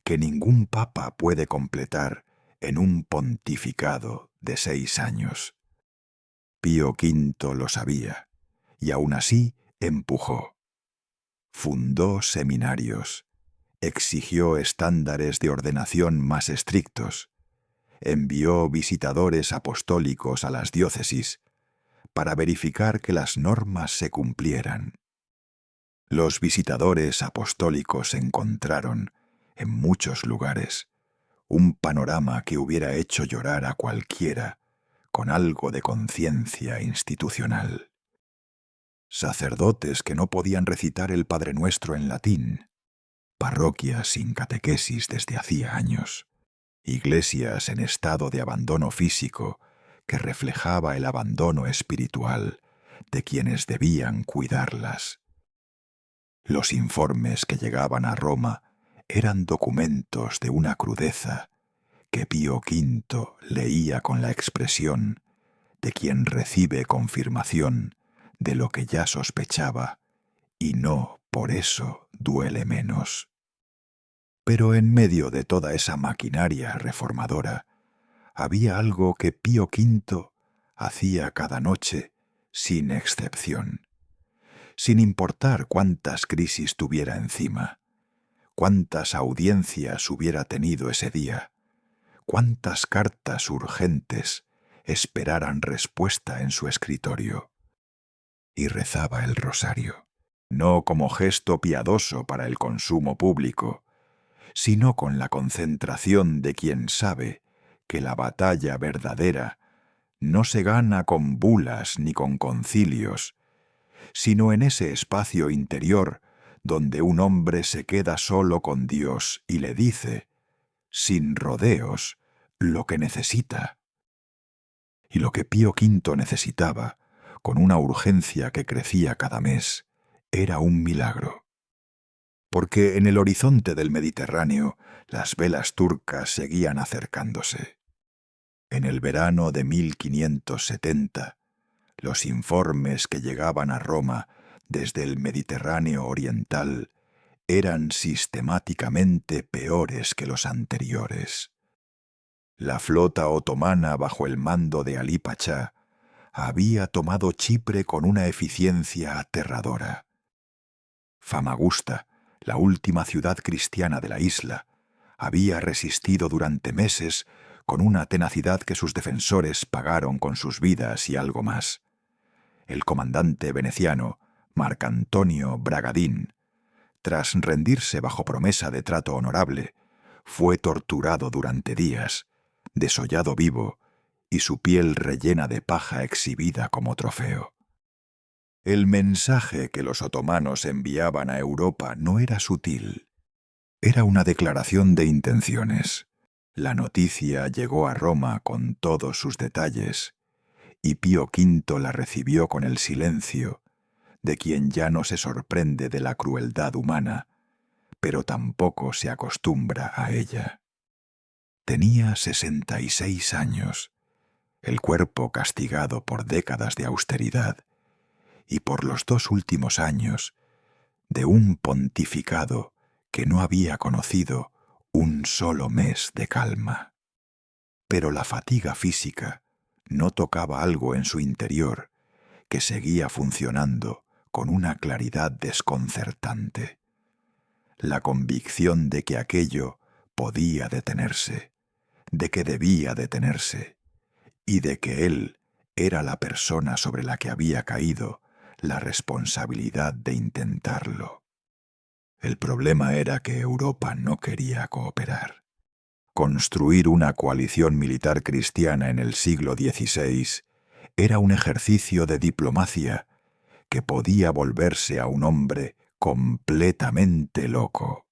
que ningún papa puede completar en un pontificado de 6 años. Pío V lo sabía, y aún así empujó. Fundó seminarios, exigió estándares de ordenación más estrictos, envió visitadores apostólicos a las diócesis para verificar que las normas se cumplieran. Los visitadores apostólicos encontraron, en muchos lugares, un panorama que hubiera hecho llorar a cualquiera con algo de conciencia institucional. Sacerdotes que no podían recitar el Padre Nuestro en latín, parroquias sin catequesis desde hacía años, iglesias en estado de abandono físico que reflejaba el abandono espiritual de quienes debían cuidarlas. Los informes que llegaban a Roma eran documentos de una crudeza que Pío V leía con la expresión de quien recibe confirmación de lo que ya sospechaba y no por eso duele menos. Pero en medio de toda esa maquinaria reformadora había algo que Pío V hacía cada noche sin excepción, sin importar cuántas crisis tuviera encima, cuántas audiencias hubiera tenido ese día, cuántas cartas urgentes esperaran respuesta en su escritorio. Y rezaba el rosario, no como gesto piadoso para el consumo público, sino con la concentración de quien sabe que la batalla verdadera no se gana con bulas ni con concilios, sino en ese espacio interior donde un hombre se queda solo con Dios y le dice, sin rodeos, lo que necesita. Y lo que Pío V necesitaba, con una urgencia que crecía cada mes, era un milagro. Porque en el horizonte del Mediterráneo las velas turcas seguían acercándose. En el verano de 1570, los informes que llegaban a Roma desde el Mediterráneo oriental eran sistemáticamente peores que los anteriores. La flota otomana bajo el mando de Alí Pachá había tomado Chipre con una eficiencia aterradora. Famagusta, la última ciudad cristiana de la isla, había resistido durante meses con una tenacidad que sus defensores pagaron con sus vidas y algo más. El comandante veneciano, Marcantonio Bragadín, tras rendirse bajo promesa de trato honorable, fue torturado durante días, desollado vivo y su piel rellena de paja exhibida como trofeo. El mensaje que los otomanos enviaban a Europa no era sutil. Era una declaración de intenciones. La noticia llegó a Roma con todos sus detalles, y Pío V la recibió con el silencio de quien ya no se sorprende de la crueldad humana, pero tampoco se acostumbra a ella. Tenía 66 años, el cuerpo castigado por décadas de austeridad y por los 2 últimos años de un pontificado que no había conocido un solo mes de calma. Pero la fatiga física no tocaba algo en su interior que seguía funcionando con una claridad desconcertante. La convicción de que aquello podía detenerse, de que debía detenerse, y de que él era la persona sobre la que había caído la responsabilidad de intentarlo. El problema era que Europa no quería cooperar. Construir una coalición militar cristiana en el siglo XVI era un ejercicio de diplomacia que podía volverse a un hombre completamente loco.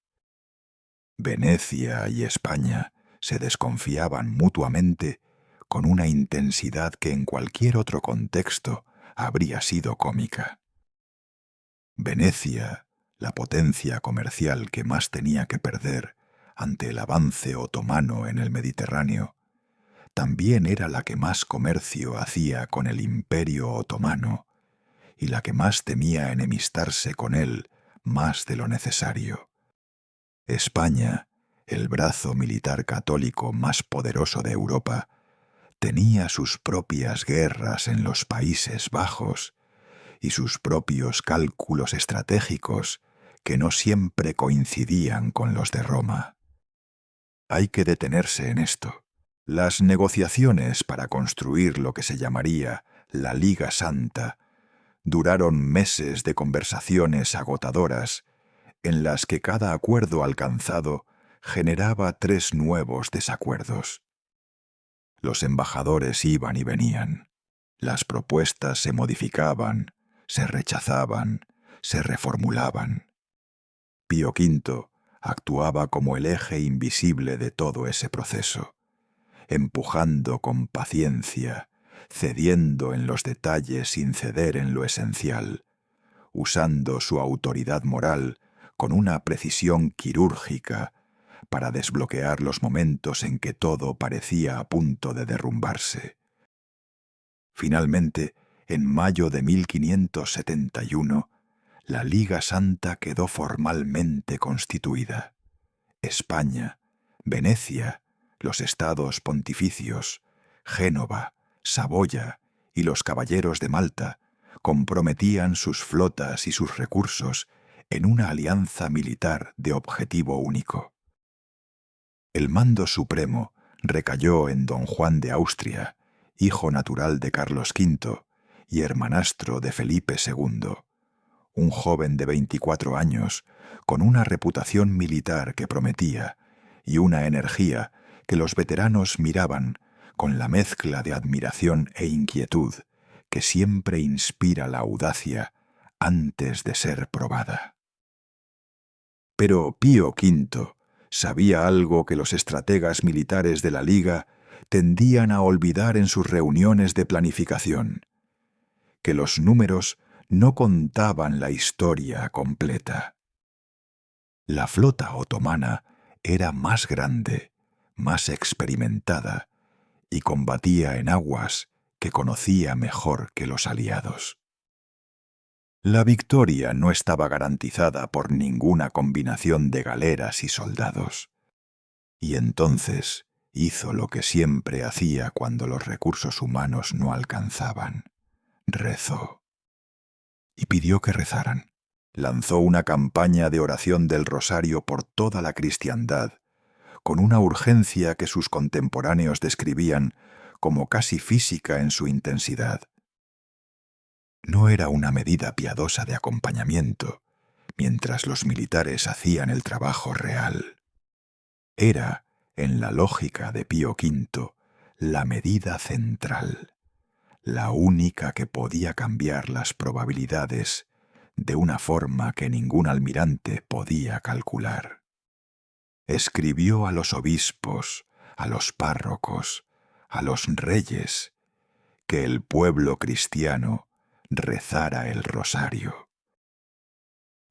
Venecia y España se desconfiaban mutuamente con una intensidad que en cualquier otro contexto habría sido cómica. Venecia, la potencia comercial que más tenía que perder ante el avance otomano en el Mediterráneo, también era la que más comercio hacía con el Imperio otomano y la que más temía enemistarse con él más de lo necesario. España, el brazo militar católico más poderoso de Europa, tenía sus propias guerras en los Países Bajos y sus propios cálculos estratégicos que no siempre coincidían con los de Roma. Hay que detenerse en esto. Las negociaciones para construir lo que se llamaría la Liga Santa duraron meses de conversaciones agotadoras en las que cada acuerdo alcanzado generaba 3 nuevos desacuerdos. Los embajadores iban y venían. Las propuestas se modificaban, se rechazaban, se reformulaban. Pío V actuaba como el eje invisible de todo ese proceso, empujando con paciencia, cediendo en los detalles sin ceder en lo esencial, usando su autoridad moral con una precisión quirúrgica para desbloquear los momentos en que todo parecía a punto de derrumbarse. Finalmente, en mayo de 1571, la Liga Santa quedó formalmente constituida. España, Venecia, los estados pontificios, Génova, Saboya y los caballeros de Malta comprometían sus flotas y sus recursos en una alianza militar de objetivo único. El mando supremo recayó en don Juan de Austria, hijo natural de Carlos V y hermanastro de Felipe II, un joven de 24 años con una reputación militar que prometía y una energía que los veteranos miraban con la mezcla de admiración e inquietud que siempre inspira la audacia antes de ser probada. Pero Pío V sabía algo que los estrategas militares de la Liga tendían a olvidar en sus reuniones de planificación, que los números no contaban la historia completa. La flota otomana era más grande, más experimentada, y combatía en aguas que conocía mejor que los aliados. La victoria no estaba garantizada por ninguna combinación de galeras y soldados. Y entonces hizo lo que siempre hacía cuando los recursos humanos no alcanzaban. Rezó. Y pidió que rezaran. Lanzó una campaña de oración del rosario por toda la cristiandad, con una urgencia que sus contemporáneos describían como casi física en su intensidad. No era una medida piadosa de acompañamiento, mientras los militares hacían el trabajo real. Era, en la lógica de Pío V, la medida central, la única que podía cambiar las probabilidades de una forma que ningún almirante podía calcular. Escribió a los obispos, a los párrocos, a los reyes, que el pueblo cristiano rezara el rosario,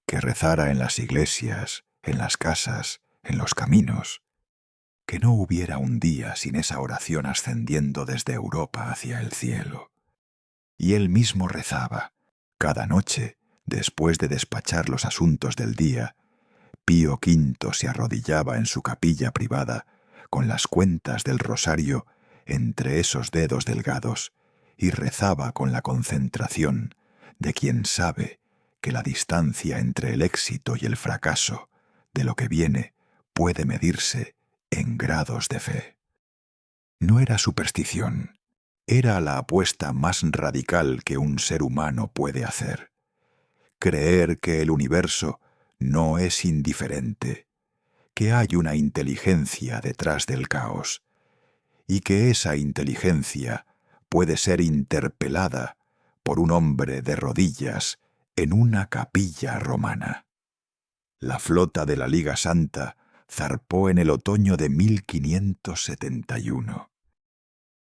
que rezara en las iglesias, en las casas, en los caminos, que no hubiera un día sin esa oración ascendiendo desde Europa hacia el cielo. Y él mismo rezaba, cada noche, después de despachar los asuntos del día. Pío V se arrodillaba en su capilla privada, con las cuentas del rosario entre esos dedos delgados, y rezaba con la concentración de quien sabe que la distancia entre el éxito y el fracaso de lo que viene puede medirse en grados de fe. No era superstición, era la apuesta más radical que un ser humano puede hacer. Creer que el universo no es indiferente, que hay una inteligencia detrás del caos, y que esa inteligencia puede ser interpelada por un hombre de rodillas en una capilla romana. La flota de la Liga Santa zarpó en el otoño de 1571.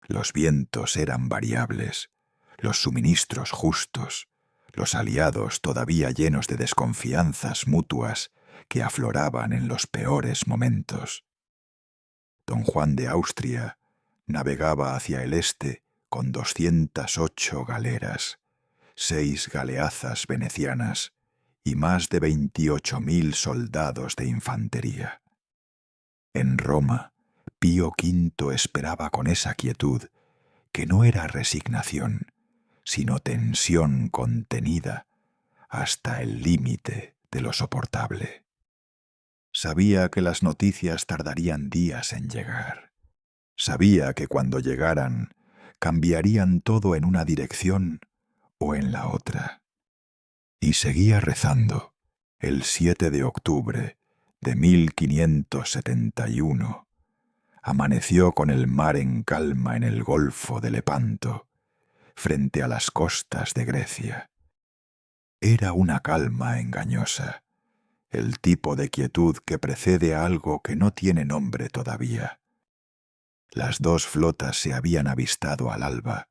Los vientos eran variables, los suministros justos, los aliados todavía llenos de desconfianzas mutuas que afloraban en los peores momentos. Don Juan de Austria navegaba hacia el este con 208 galeras, 6 galeazas venecianas y más de 28.000 soldados de infantería. En Roma, Pío V esperaba con esa quietud, que no era resignación, sino tensión contenida hasta el límite de lo soportable. Sabía que las noticias tardarían días en llegar. Sabía que cuando llegaran, cambiarían todo en una dirección o en la otra. Y seguía rezando. El 7 de octubre de 1571, amaneció con el mar en calma en el Golfo de Lepanto, frente a las costas de Grecia. Era una calma engañosa, el tipo de quietud que precede a algo que no tiene nombre todavía. Las dos flotas se habían avistado al alba,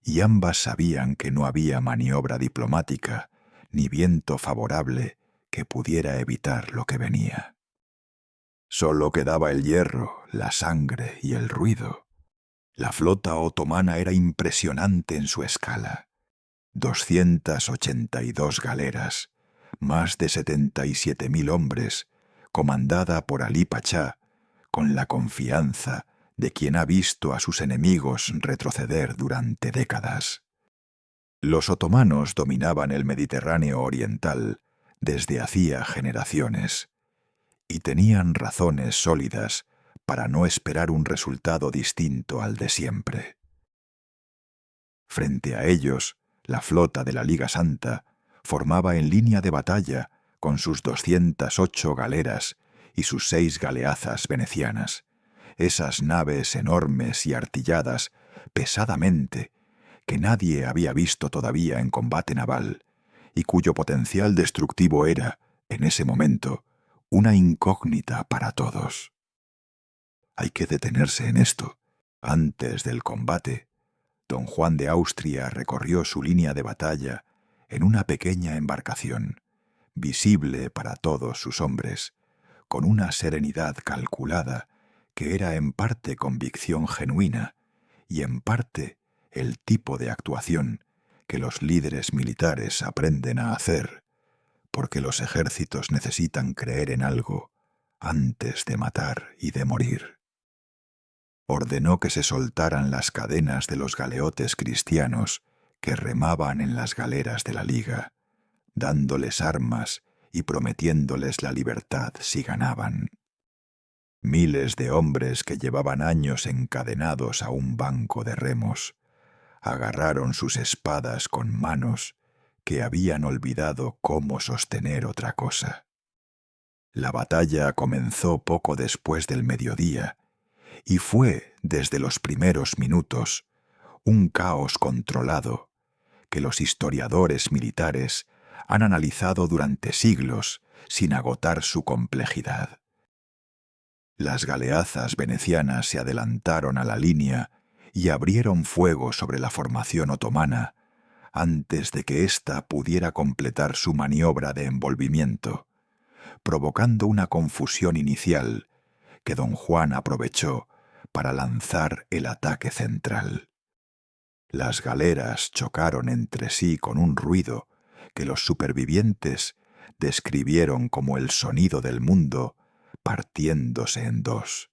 y ambas sabían que no había maniobra diplomática ni viento favorable que pudiera evitar lo que venía. Solo quedaba el hierro, la sangre y el ruido. La flota otomana era impresionante en su escala. 282 galeras, más de 77.000 hombres, comandada por Alí Pachá, con la confianza de quien ha visto a sus enemigos retroceder durante décadas. Los otomanos dominaban el Mediterráneo oriental desde hacía generaciones, y tenían razones sólidas para no esperar un resultado distinto al de siempre. Frente a ellos, la flota de la Liga Santa formaba en línea de batalla con sus 208 galeras y sus 6 galeazas venecianas, esas naves enormes y artilladas pesadamente que nadie había visto todavía en combate naval y cuyo potencial destructivo era, en ese momento, una incógnita para todos. Hay que detenerse en esto. Antes del combate, don Juan de Austria recorrió su línea de batalla en una pequeña embarcación, visible para todos sus hombres, con una serenidad calculada que era en parte convicción genuina y en parte el tipo de actuación que los líderes militares aprenden a hacer, porque los ejércitos necesitan creer en algo antes de matar y de morir. Ordenó que se soltaran las cadenas de los galeotes cristianos que remaban en las galeras de la Liga, dándoles armas y prometiéndoles la libertad si ganaban. Miles de hombres que llevaban años encadenados a un banco de remos agarraron sus espadas con manos que habían olvidado cómo sostener otra cosa. La batalla comenzó poco después del mediodía y fue, desde los primeros minutos, un caos controlado que los historiadores militares han analizado durante siglos sin agotar su complejidad. Las galeazas venecianas se adelantaron a la línea y abrieron fuego sobre la formación otomana antes de que ésta pudiera completar su maniobra de envolvimiento, provocando una confusión inicial que don Juan aprovechó para lanzar el ataque central. Las galeras chocaron entre sí con un ruido que los supervivientes describieron como el sonido del mundo partiéndose en dos.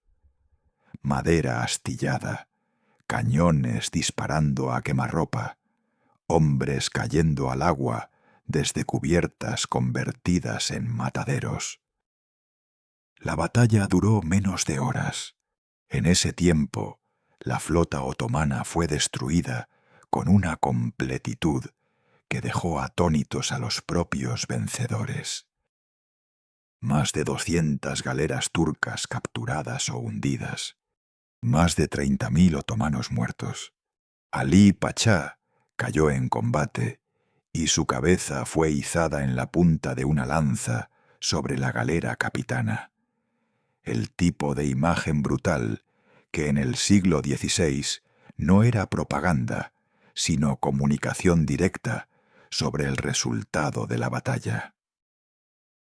Madera astillada, cañones disparando a quemarropa, hombres cayendo al agua desde cubiertas convertidas en mataderos. La batalla duró menos de horas. En ese tiempo, la flota otomana fue destruida con una completitud que dejó atónitos a los propios vencedores. Más de 200 galeras turcas capturadas o hundidas, más de 30.000 otomanos muertos. Alí Pachá cayó en combate y su cabeza fue izada en la punta de una lanza sobre la galera capitana. El tipo de imagen brutal que en el siglo XVI no era propaganda, sino comunicación directa sobre el resultado de la batalla.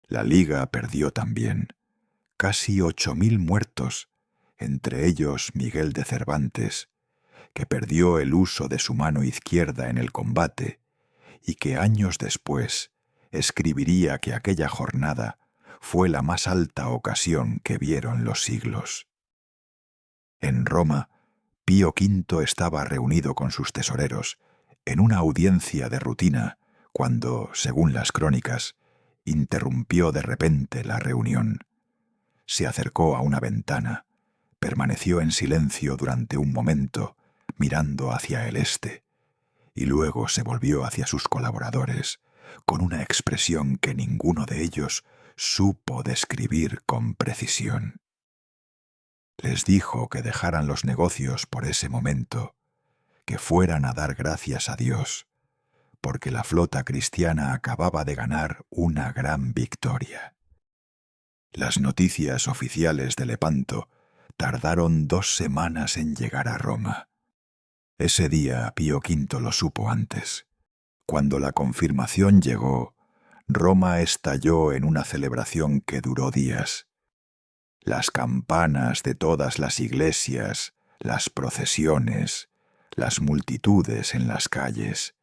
La Liga perdió también casi 8.000 muertos, entre ellos Miguel de Cervantes, que perdió el uso de su mano izquierda en el combate y que años después escribiría que aquella jornada fue la más alta ocasión que vieron los siglos. En Roma, Pío V estaba reunido con sus tesoreros en una audiencia de rutina cuando, según las crónicas, interrumpió de repente la reunión. Se acercó a una ventana, permaneció en silencio durante un momento, mirando hacia el este, y luego se volvió hacia sus colaboradores con una expresión que ninguno de ellos supo describir con precisión. Les dijo que dejaran los negocios por ese momento, que fueran a dar gracias a Dios, porque la flota cristiana acababa de ganar una gran victoria. Las noticias oficiales de Lepanto tardaron 2 semanas en llegar a Roma. Ese día Pío V lo supo antes. Cuando la confirmación llegó, Roma estalló en una celebración que duró días. Las campanas de todas las iglesias, las procesiones, las multitudes en las calles,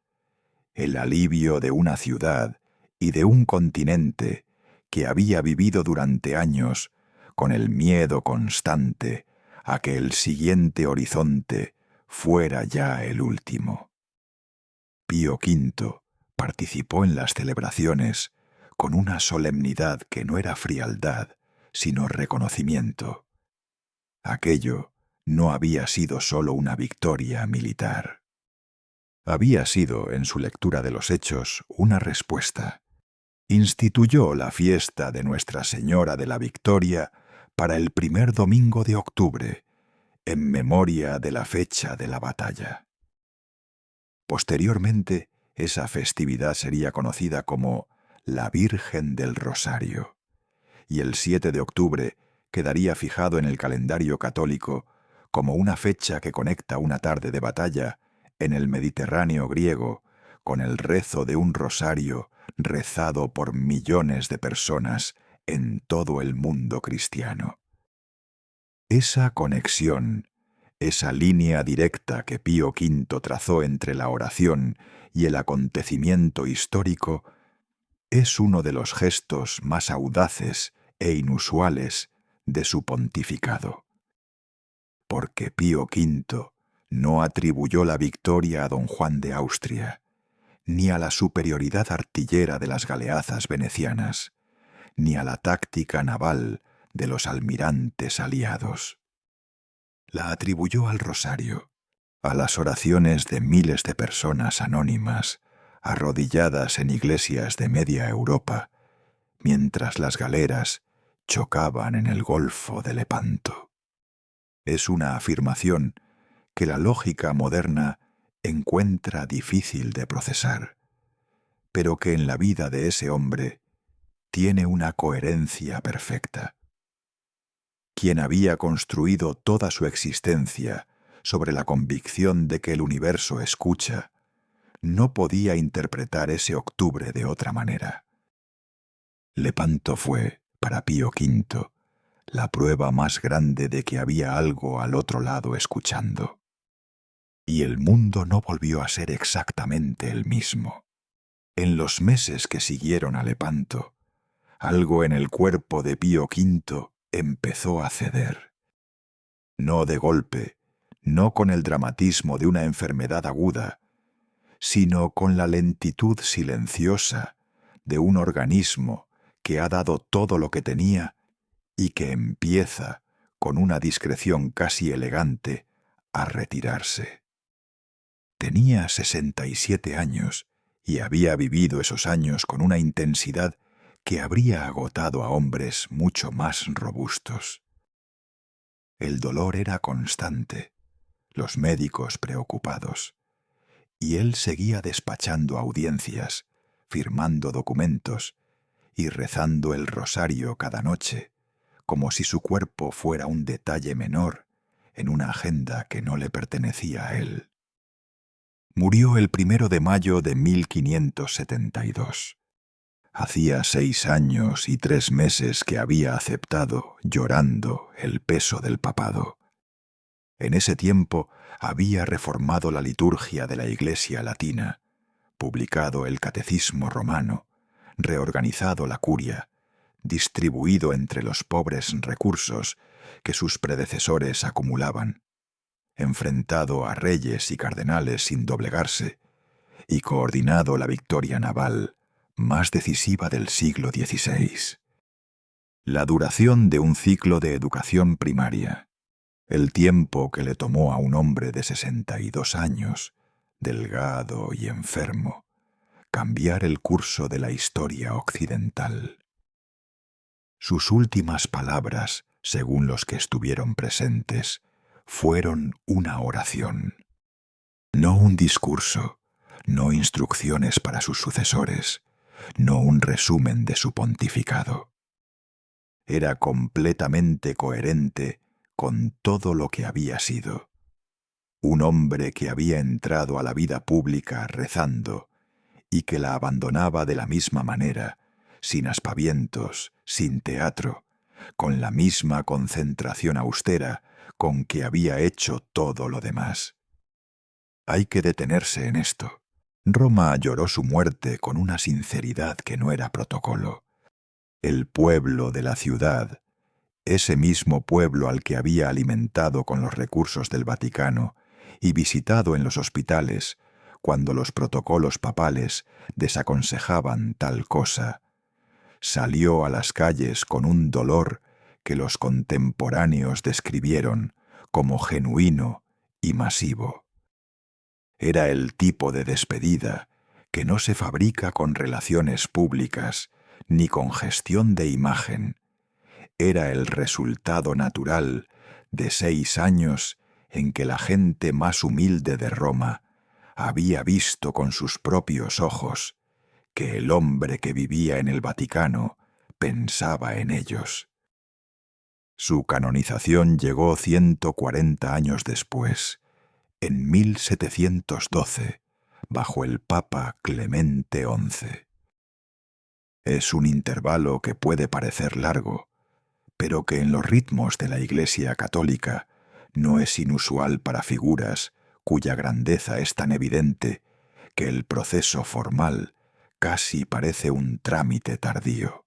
el alivio de una ciudad y de un continente que había vivido durante años con el miedo constante a que el siguiente horizonte fuera ya el último. Pío V participó en las celebraciones con una solemnidad que no era frialdad, sino reconocimiento. Aquello no había sido solo una victoria militar. Había sido, en su lectura de los hechos, una respuesta. Instituyó la fiesta de Nuestra Señora de la Victoria para el primer domingo de octubre, en memoria de la fecha de la batalla. Posteriormente, Esa festividad sería conocida como la Virgen del Rosario, y el 7 de octubre quedaría fijado en el calendario católico como una fecha que conecta una tarde de batalla en el Mediterráneo griego con el rezo de un rosario rezado por millones de personas en todo el mundo cristiano. Esa conexión, esa línea directa que Pío V trazó entre la oración y el acontecimiento histórico, es uno de los gestos más audaces e inusuales de su pontificado. Porque Pío V no atribuyó la victoria a don Juan de Austria, ni a la superioridad artillera de las galeazas venecianas, ni a la táctica naval de los almirantes aliados. La atribuyó al rosario, a las oraciones de miles de personas anónimas, arrodilladas en iglesias de media Europa, mientras las galeras chocaban en el Golfo de Lepanto. Es una afirmación que la lógica moderna encuentra difícil de procesar, pero que en la vida de ese hombre tiene una coherencia perfecta. Quien había construido toda su existencia sobre la convicción de que el universo escucha, no podía interpretar ese octubre de otra manera. Lepanto fue, para Pío V, la prueba más grande de que había algo al otro lado escuchando. Y el mundo no volvió a ser exactamente el mismo. En los meses que siguieron a Lepanto, algo en el cuerpo de Pío V empezó a ceder. No de golpe, no con el dramatismo de una enfermedad aguda, sino con la lentitud silenciosa de un organismo que ha dado todo lo que tenía y que empieza, con una discreción casi elegante, a retirarse. Tenía 67 años y había vivido esos años con una intensidad que habría agotado a hombres mucho más robustos. El dolor era constante, los médicos preocupados, y él seguía despachando audiencias, firmando documentos y rezando el rosario cada noche, como si su cuerpo fuera un detalle menor en una agenda que no le pertenecía a él. Murió el 1 de mayo de 1572. Hacía 6 años y 3 meses que había aceptado, llorando, el peso del papado. En ese tiempo había reformado la liturgia de la Iglesia latina, publicado el Catecismo romano, reorganizado la curia, distribuido entre los pobres recursos que sus predecesores acumulaban, enfrentado a reyes y cardenales sin doblegarse, y coordinado la victoria naval más decisiva del siglo XVI. La duración de un ciclo de educación primaria, el tiempo que le tomó a un hombre de 62 años, delgado y enfermo, cambiar el curso de la historia occidental. Sus últimas palabras, según los que estuvieron presentes, fueron una oración. No un discurso, no instrucciones para sus sucesores, no un resumen de su pontificado. Era completamente coherente con todo lo que había sido. Un hombre que había entrado a la vida pública rezando y que la abandonaba de la misma manera, sin aspavientos, sin teatro, con la misma concentración austera con que había hecho todo lo demás. Hay que detenerse en esto. Roma lloró su muerte con una sinceridad que no era protocolo. El pueblo de la ciudad, ese mismo pueblo al que había alimentado con los recursos del Vaticano y visitado en los hospitales cuando los protocolos papales desaconsejaban tal cosa, salió a las calles con un dolor que los contemporáneos describieron como genuino y masivo. Era el tipo de despedida que no se fabrica con relaciones públicas ni con gestión de imagen. Era el resultado natural de 6 años en que la gente más humilde de Roma había visto con sus propios ojos que el hombre que vivía en el Vaticano pensaba en ellos. Su canonización llegó 140 años después, en 1712, bajo el Papa Clemente XI. Es un intervalo que puede parecer largo, pero que en los ritmos de la Iglesia católica no es inusual para figuras cuya grandeza es tan evidente que el proceso formal casi parece un trámite tardío.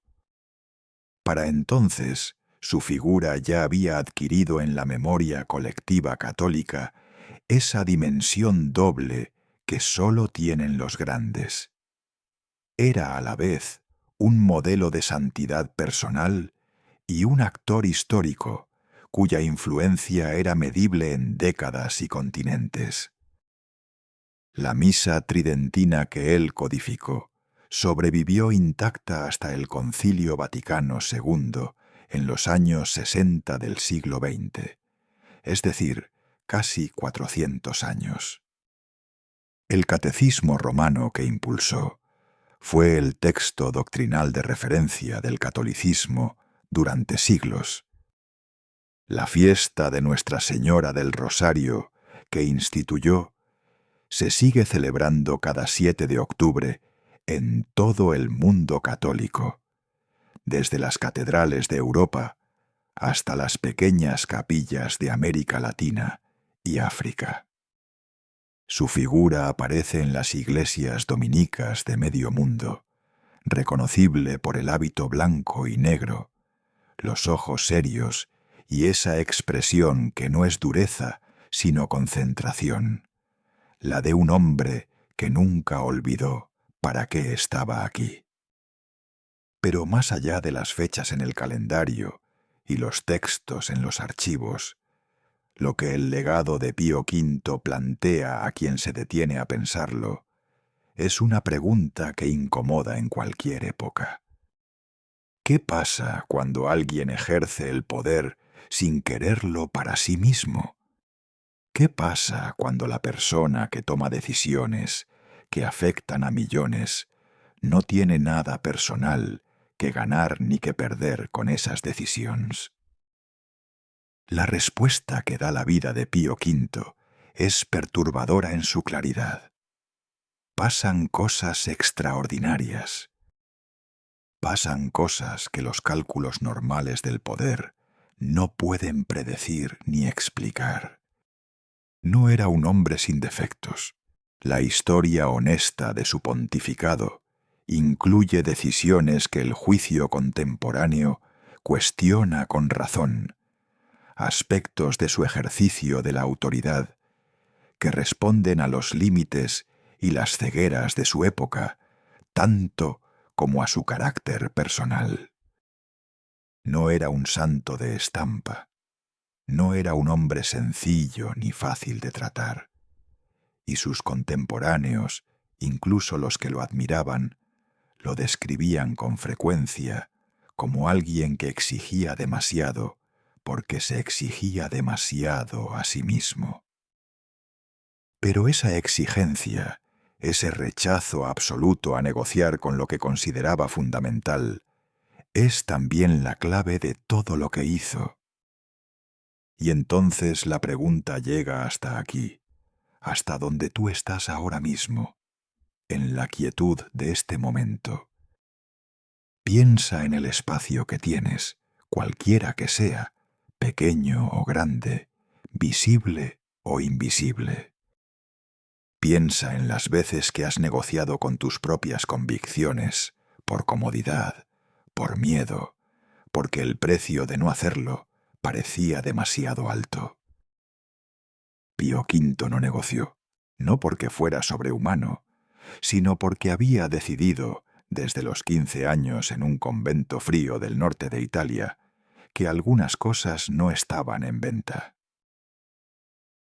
Para entonces, su figura ya había adquirido en la memoria colectiva católica esa dimensión doble que sólo tienen los grandes. Era a la vez un modelo de santidad personal y un actor histórico cuya influencia era medible en décadas y continentes. La misa tridentina que él codificó sobrevivió intacta hasta el Concilio Vaticano II en los años 60 del siglo XX, es decir, casi 400 años. El catecismo romano que impulsó fue el texto doctrinal de referencia del catolicismo durante siglos. La fiesta de Nuestra Señora del Rosario, que instituyó, se sigue celebrando cada 7 de octubre en todo el mundo católico, desde las catedrales de Europa hasta las pequeñas capillas de América Latina y África. Su figura aparece en las iglesias dominicas de medio mundo, reconocible por el hábito blanco y negro, los ojos serios y esa expresión que no es dureza, sino concentración, la de un hombre que nunca olvidó para qué estaba aquí. Pero más allá de las fechas en el calendario y los textos en los archivos, lo que el legado de Pío V plantea a quien se detiene a pensarlo es una pregunta que incomoda en cualquier época. ¿Qué pasa cuando alguien ejerce el poder sin quererlo para sí mismo? ¿Qué pasa cuando la persona que toma decisiones que afectan a millones no tiene nada personal que ganar ni que perder con esas decisiones? La respuesta que da la vida de Pío V es perturbadora en su claridad. Pasan cosas extraordinarias. Pasan cosas que los cálculos normales del poder no pueden predecir ni explicar. No era un hombre sin defectos. La historia honesta de su pontificado incluye decisiones que el juicio contemporáneo cuestiona con razón, aspectos de su ejercicio de la autoridad que responden a los límites y las cegueras de su época, tanto como a su carácter personal. No era un santo de estampa, no era un hombre sencillo ni fácil de tratar, y sus contemporáneos, incluso los que lo admiraban, lo describían con frecuencia como alguien que exigía demasiado porque se exigía demasiado a sí mismo. Pero esa exigencia, ese rechazo absoluto a negociar con lo que consideraba fundamental, es también la clave de todo lo que hizo. Y entonces la pregunta llega hasta aquí, hasta donde tú estás ahora mismo, en la quietud de este momento. Piensa en el espacio que tienes, cualquiera que sea, pequeño o grande, visible o invisible. Piensa en las veces que has negociado con tus propias convicciones, por comodidad, por miedo, porque el precio de no hacerlo parecía demasiado alto. Pío V no negoció, no porque fuera sobrehumano, sino porque había decidido, desde los 15 años en un convento frío del norte de Italia, que algunas cosas no estaban en venta.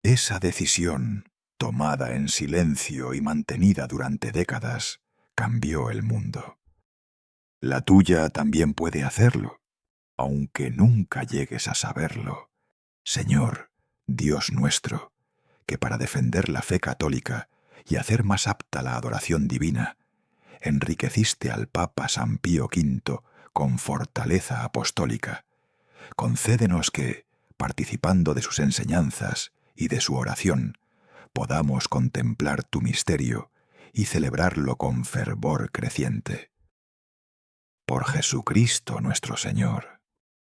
Esa decisión, tomada en silencio y mantenida durante décadas, cambió el mundo. La tuya también puede hacerlo, aunque nunca llegues a saberlo. Señor, Dios nuestro, que para defender la fe católica y hacer más apta la adoración divina, enriqueciste al Papa San Pío V con fortaleza apostólica. Concédenos que, participando de sus enseñanzas y de su oración, podamos contemplar tu misterio y celebrarlo con fervor creciente. Por Jesucristo nuestro Señor.